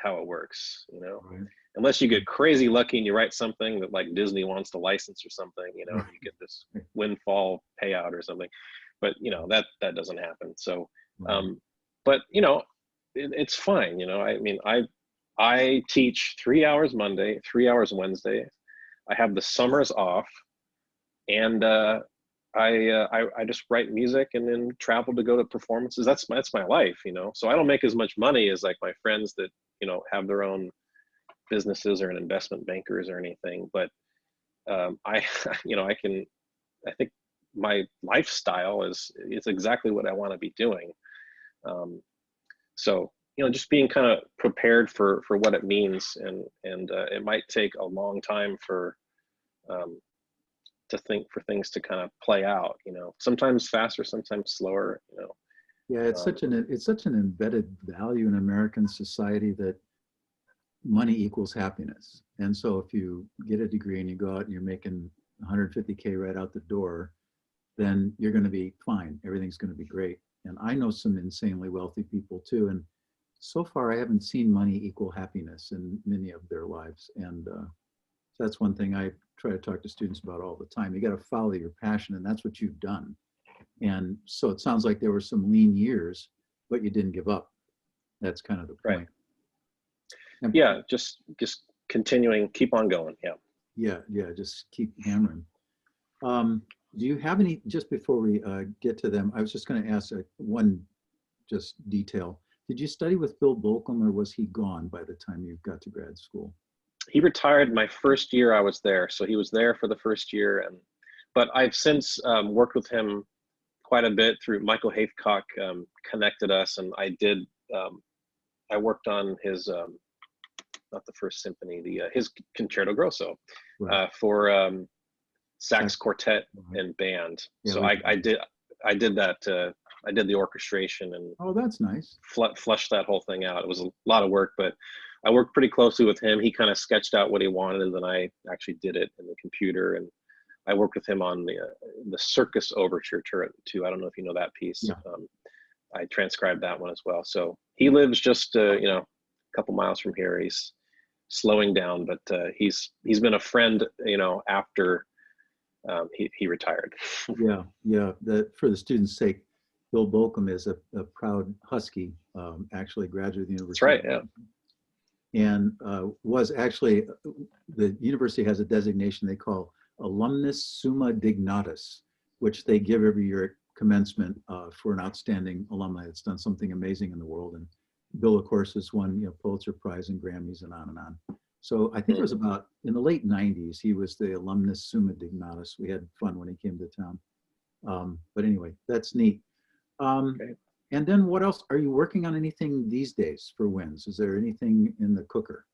how it works, Right. unless you get crazy lucky and you write something that like Disney wants to license or something, you get this windfall payout or something. But that doesn't happen. So Right. but it's fine. I mean, I teach 3 hours Monday, 3 hours Wednesday. I have the summers off, and I just write music and then travel to go to performances. That's my life, So I don't make as much money as like my friends that have their own businesses or an investment bankers or anything. But I I think my lifestyle is exactly what I want to be doing. So just being kind of prepared for what it means, and it might take a long time for think for things to kind of play out, you know, sometimes faster, sometimes slower, you know. Yeah, it's such an embedded value in American society that money equals happiness. And so if you get a degree and you go out and you're making 150K right out the door, then you're going to be fine. Everything's going to be great. And I know some insanely wealthy people too. And so far, I haven't seen money equal happiness in many of their lives. And so that's one thing I try to talk to students about all the time. You got to follow your passion, and that's what you've done. And so it sounds like there were some lean years, but you didn't give up. That's kind of the point. Right. Yeah, just continuing, keep on going. Yeah. Yeah, just keep hammering. Do you have any, just before we get to them, I was just going to ask one just detail. Did you study with Bill Bolcom, or was he gone by the time you got to grad school? He retired my first year I was there. So he was there for the first year. But I've since worked with him quite a bit through Michael Haithcock connected us. And I worked on his, not the first symphony, his Concerto Grosso Right. for sax quartet and band. Yeah, so I did that. I did the orchestration and oh, that's nice. Flushed that whole thing out. It was a lot of work, but I worked pretty closely with him. He kind of sketched out what he wanted, and then I actually did it in the computer. And I worked with him on the Circus Overture too. I don't know if you know that piece. Yeah. I transcribed that one as well. So he lives just a couple miles from here. He's slowing down, but he's been a friend, after he retired. Yeah. For the students' sake, Bill Bolcom is a proud Husky, actually graduated the University. That's right, yeah. And was actually, the university has a designation they call Alumnus Summa Dignatus, which they give every year at commencement for an outstanding alumni that's done something amazing in the world. And Bill, of course, has won Pulitzer Prize and Grammys and on and on. So I think it was about in the late 90s, he was the Alumnus Summa Dignatus. We had fun when he came to town. But anyway, that's neat. Okay. And then what else? Are you working on anything these days for WINS? Is there anything in the cooker?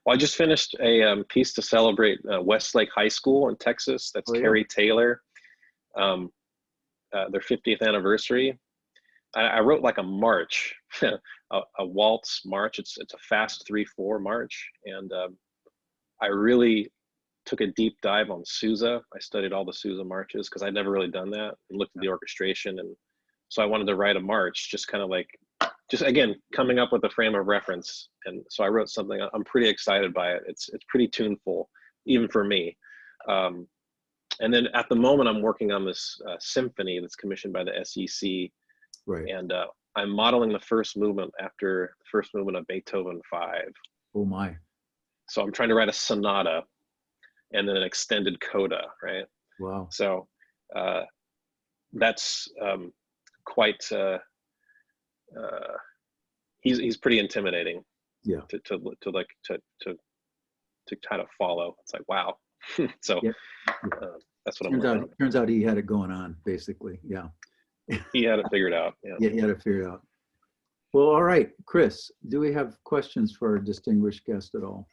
Well, I just finished a piece to celebrate Westlake High School in Texas. That's Carrie Taylor, their 50th anniversary. I wrote like a march, a waltz march. It's a fast 3/4 march. And I really took a deep dive on Sousa. I studied all the Sousa marches because I'd never really done that, and looked at the orchestration. And so I wanted to write a march, just kind of like, again, coming up with a frame of reference. And so I wrote something. I'm pretty excited by it. It's pretty tuneful, even for me. And then at the moment, I'm working on this symphony that's commissioned by the SEC. Right. And I'm modeling the first movement after the first movement of Beethoven 5. Oh my. So I'm trying to write a sonata and then an extended coda, right? Wow. So that's quite, he's pretty intimidating. Yeah. To kind of follow. It's like, wow. So yeah. that's what I'm doing. Turns out he had it going on, basically. Yeah. He had it figured out. Yeah, he had it figured out. Well, all right, Chris, do we have questions for our distinguished guest at all?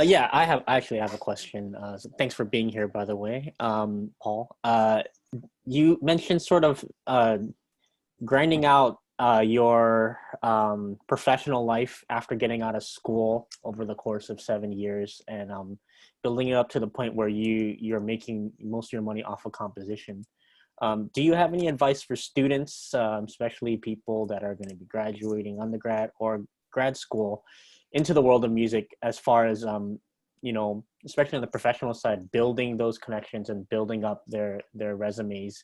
Yeah, I actually have a question. So thanks for being here, by the way, Paul. You mentioned sort of grinding out your professional life after getting out of school over the course of 7 years, and building it up to the point where you're making most of your money off of composition. Do you have any advice for students, especially people that are going to be graduating undergrad or grad school, into the world of music, as far as, especially on the professional side, building those connections and building up their resumes,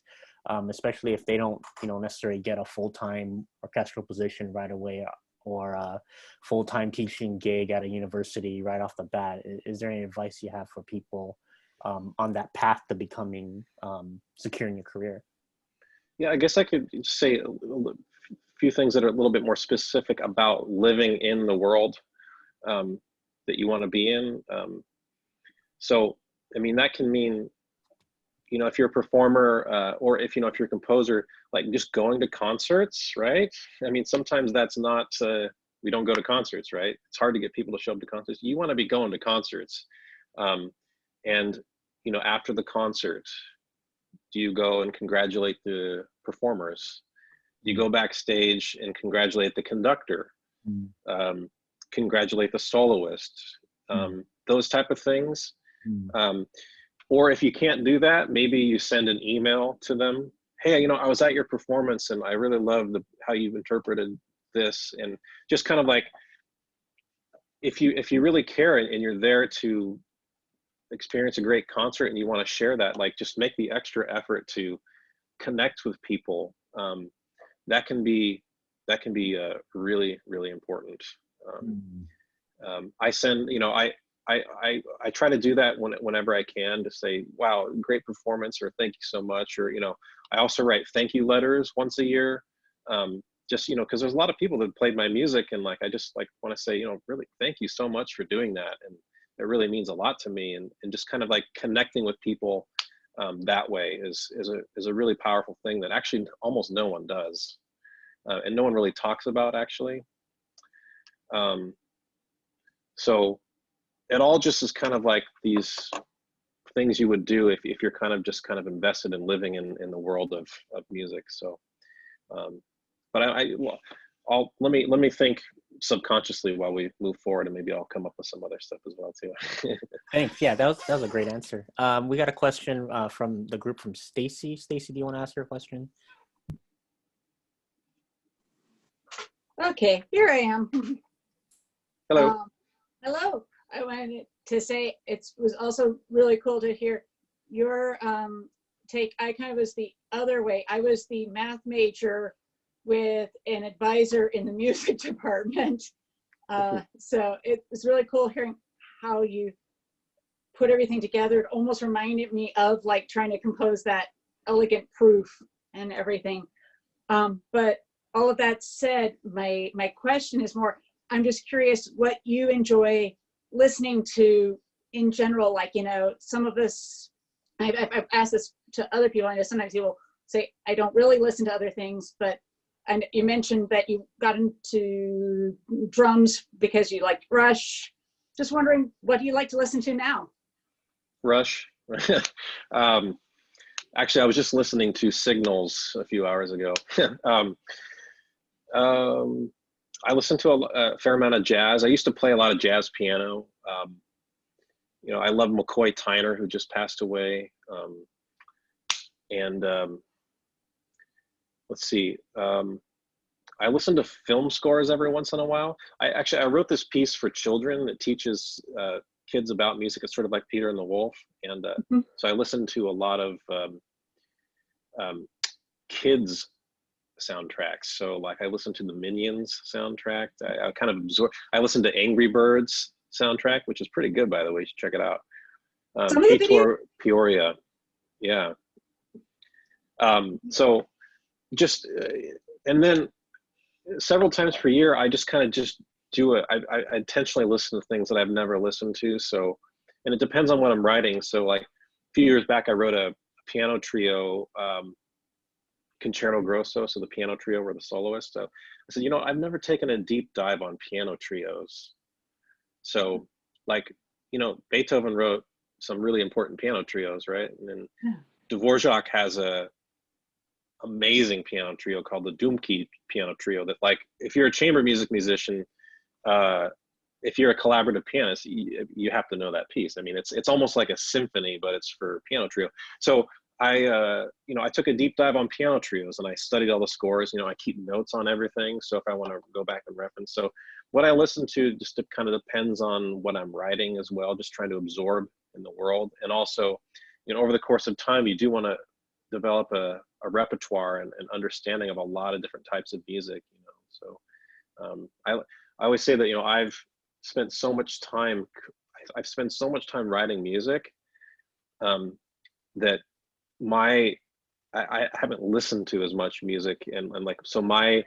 especially if they don't, necessarily get a full-time orchestral position right away, or a full-time teaching gig at a university right off the bat? Is there any advice you have for people on that path to becoming secure in your career? Yeah, I guess I could say a few things that are a little bit more specific about living in the world that you want to be in. So, I mean, that can mean, if you're a performer or if you're a composer, like just going to concerts, right? I mean, sometimes that's not, we don't go to concerts, right? It's hard to get people to show up to concerts. You want to be going to concerts. And you know, after the concert, do you go and congratulate the performers? Do you go backstage and congratulate the conductor? Congratulate the soloist? Those type of things. Or if you can't do that, maybe you send an email to them. Hey, you know, I was at your performance and I really love how you've interpreted this. And just kind of like, if you really care and you're there to experience a great concert and you want to share that, like, just make the extra effort to connect with people. That can be really, really important. I send, you know, I try to do that whenever I can, to say, wow, great performance, or thank you so much. Or, you know, I also write thank you letters once a year. Just, you know, because there's a lot of people that played my music, and like, I just like want to say, you know, really thank you so much for doing that. And it really means a lot to me. And just kind of like connecting with people that way is a really powerful thing that actually almost no one does. And no one really talks about, actually. So it all just is kind of like these things you would do if you're kind of just kind of invested in living in the world of music. So, but let me think subconsciously while we move forward, and maybe I'll come up with some other stuff as well too. Thanks. Yeah, that was a great answer. We got a question from the group from Stacy. Stacy, do you want to ask her a question? Okay, here I am. Hello. Hello. I wanted to say it was also really cool to hear your take. I kind of was the other way. I was the math major with an advisor in the music department. So it was really cool hearing how you put everything together. It almost reminded me of like trying to compose that elegant proof and everything. But all of that said, my question is more, I'm just curious what you enjoy listening to in general. Like, you know, some of us, I've asked this to other people. I know sometimes people say, I don't really listen to other things, but and you mentioned that you got into drums because you liked Rush. Just wondering, what do you like to listen to now? Rush. Actually, I was just listening to Signals a few hours ago. I listen to a fair amount of jazz. I used to play a lot of jazz piano. You know, I love McCoy Tyner, who just passed away. Let's see. I listen to film scores every once in a while. I wrote this piece for children that teaches kids about music. It's sort of like Peter and the Wolf. And so I listen to a lot of kids soundtracks. So like I listen to the Minions soundtrack. I kind of absorb. I listen to Angry Birds soundtrack, which is pretty good, by the way. You should check it out. Peoria. Yeah. So just, and then several times per year, I just kind of just do it. I intentionally listen to things that I've never listened to. So, and it depends on what I'm writing. So like a few years back, I wrote a piano trio, Concerto Grosso, so the piano trio were the soloists. So I said, you know, I've never taken a deep dive on piano trios. So like, you know, Beethoven wrote some really important piano trios, right? And then Dvorak has a amazing piano trio called the Dumke piano trio that, like, if you're a chamber music musician, if you're a collaborative pianist, you have to know that piece. I mean, it's almost like a symphony, but it's for piano trio. So I took a deep dive on piano trios and I studied all the scores. You know, I keep notes on everything. So if I want to go back and reference, so what I listen to just kind of depends on what I'm writing as well, just trying to absorb in the world. And also, you know, over the course of time, you do want to develop a repertoire and an understanding of a lot of different types of music, you know. So I always say that, you know, I've spent so much time writing music that I haven't listened to as much music, and like, so my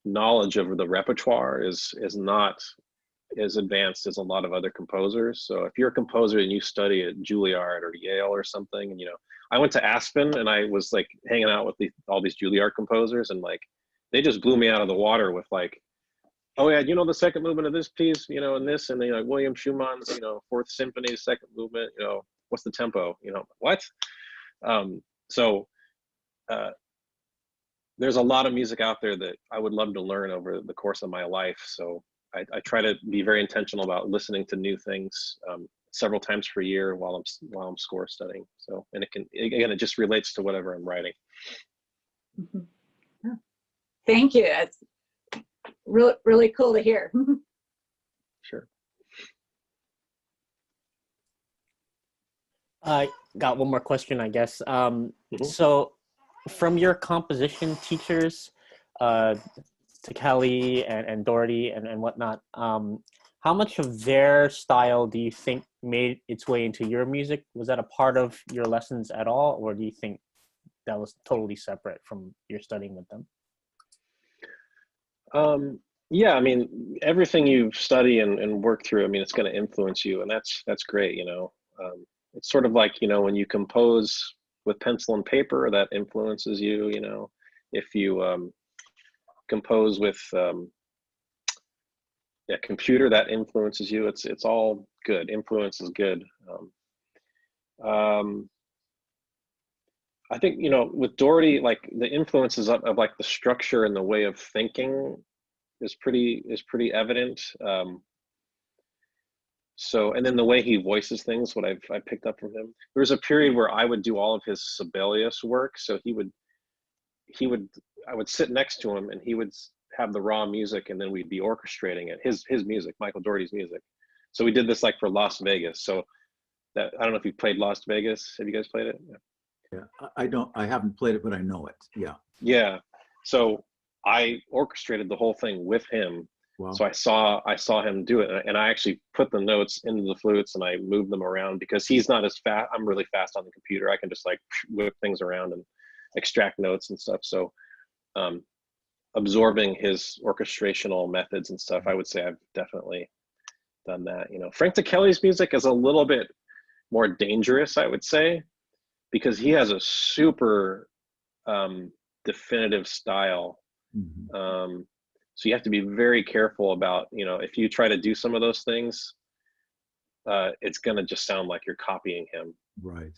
knowledge of the repertoire is not as advanced as a lot of other composers. So if you're a composer and you study at Juilliard or Yale or something, and, you know, I went to Aspen and I was like hanging out with all these Juilliard composers, and like they just blew me out of the water with like, oh yeah, you know, the second movement of this piece, you know, and this, and then like William Schumann's, you know, Fourth Symphony, second movement, you know, what's the tempo? You know, what? So there's a lot of music out there that I would love to learn over the course of my life. So I try to be very intentional about listening to new things several times per year while I'm score studying. So, and it just relates to whatever I'm writing. Mm-hmm. Yeah. Thank you. It's really, really cool to hear. Sure. I got one more question, I guess. So from your composition teachers, to Kelly and Doherty and whatnot, how much of their style do you think made its way into your music? Was that a part of your lessons at all, or do you think that was totally separate from your studying with them? Yeah, I mean, everything you study and work through, I mean, it's going to influence you, and that's great, you know. It's sort of like, you know, when you compose with pencil and paper, that influences you, you know. If you compose with computer, that influences you. It's all good. Influence is good. I think, you know, with Doherty, like the influences of like the structure and the way of thinking is pretty evident. So, and then the way he voices things, what I picked up from him. There was a period where I would do all of his Sibelius work. So I would sit next to him and he would have the raw music, and then we'd be orchestrating it, his music, Michael Doherty's music. So we did this like for Las Vegas. So that, I don't know if you played Las Vegas. Have you guys played it? Yeah, I haven't played it, but I know it. Yeah. Yeah. So I orchestrated the whole thing with him. Wow. So I saw him do it, and I actually put the notes into the flutes and I moved them around because he's not as fast. I'm really fast on the computer. I can just like whip things around and extract notes and stuff. So absorbing his orchestrational methods and stuff, I would say I've definitely done that. You know, Frank Kelly's music is a little bit more dangerous, I would say, because he has a super definitive style. Mm-hmm. So you have to be very careful about, you know, if you try to do some of those things, it's going to just sound like you're copying him. Right.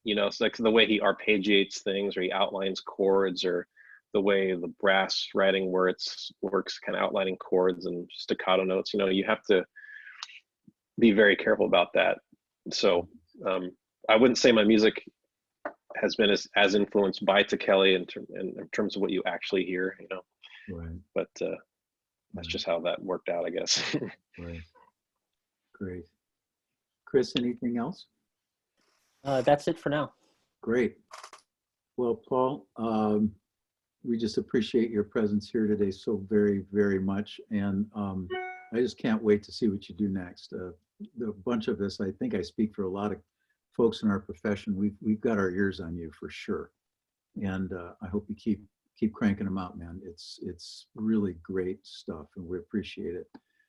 You know, it's like the way he arpeggiates things, or he outlines chords, or the way the brass writing works, kind of outlining chords and staccato notes. You know, you have to be very careful about that. So I wouldn't say my music has been as influenced by Kelly in terms of what you actually hear, you know. Right. But that's just how that worked out, I guess. Right. Great. Chris, anything else? That's it for now. Great. Well, Paul, we just appreciate your presence here today so very, very much. And I just can't wait to see what you do next. The bunch of us, I think I speak for a lot of folks in our profession, we've got our ears on you for sure. And I hope you keep cranking them out, man. It's really great stuff and we appreciate it.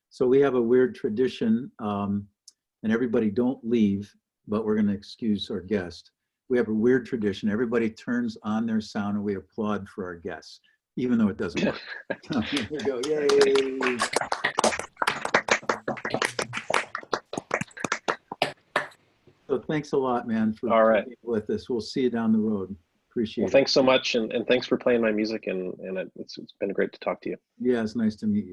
So we have a weird tradition, and everybody don't leave, but we're gonna excuse our guest. We have a weird tradition. Everybody turns on their sound and we applaud for our guests, even though it doesn't work. Here we go, yay. So thanks a lot, man, for being with us. We'll see you down the road. Appreciate it. Thanks so much, and thanks for playing my music, and it's been great to talk to you. Yeah, it's nice to meet you.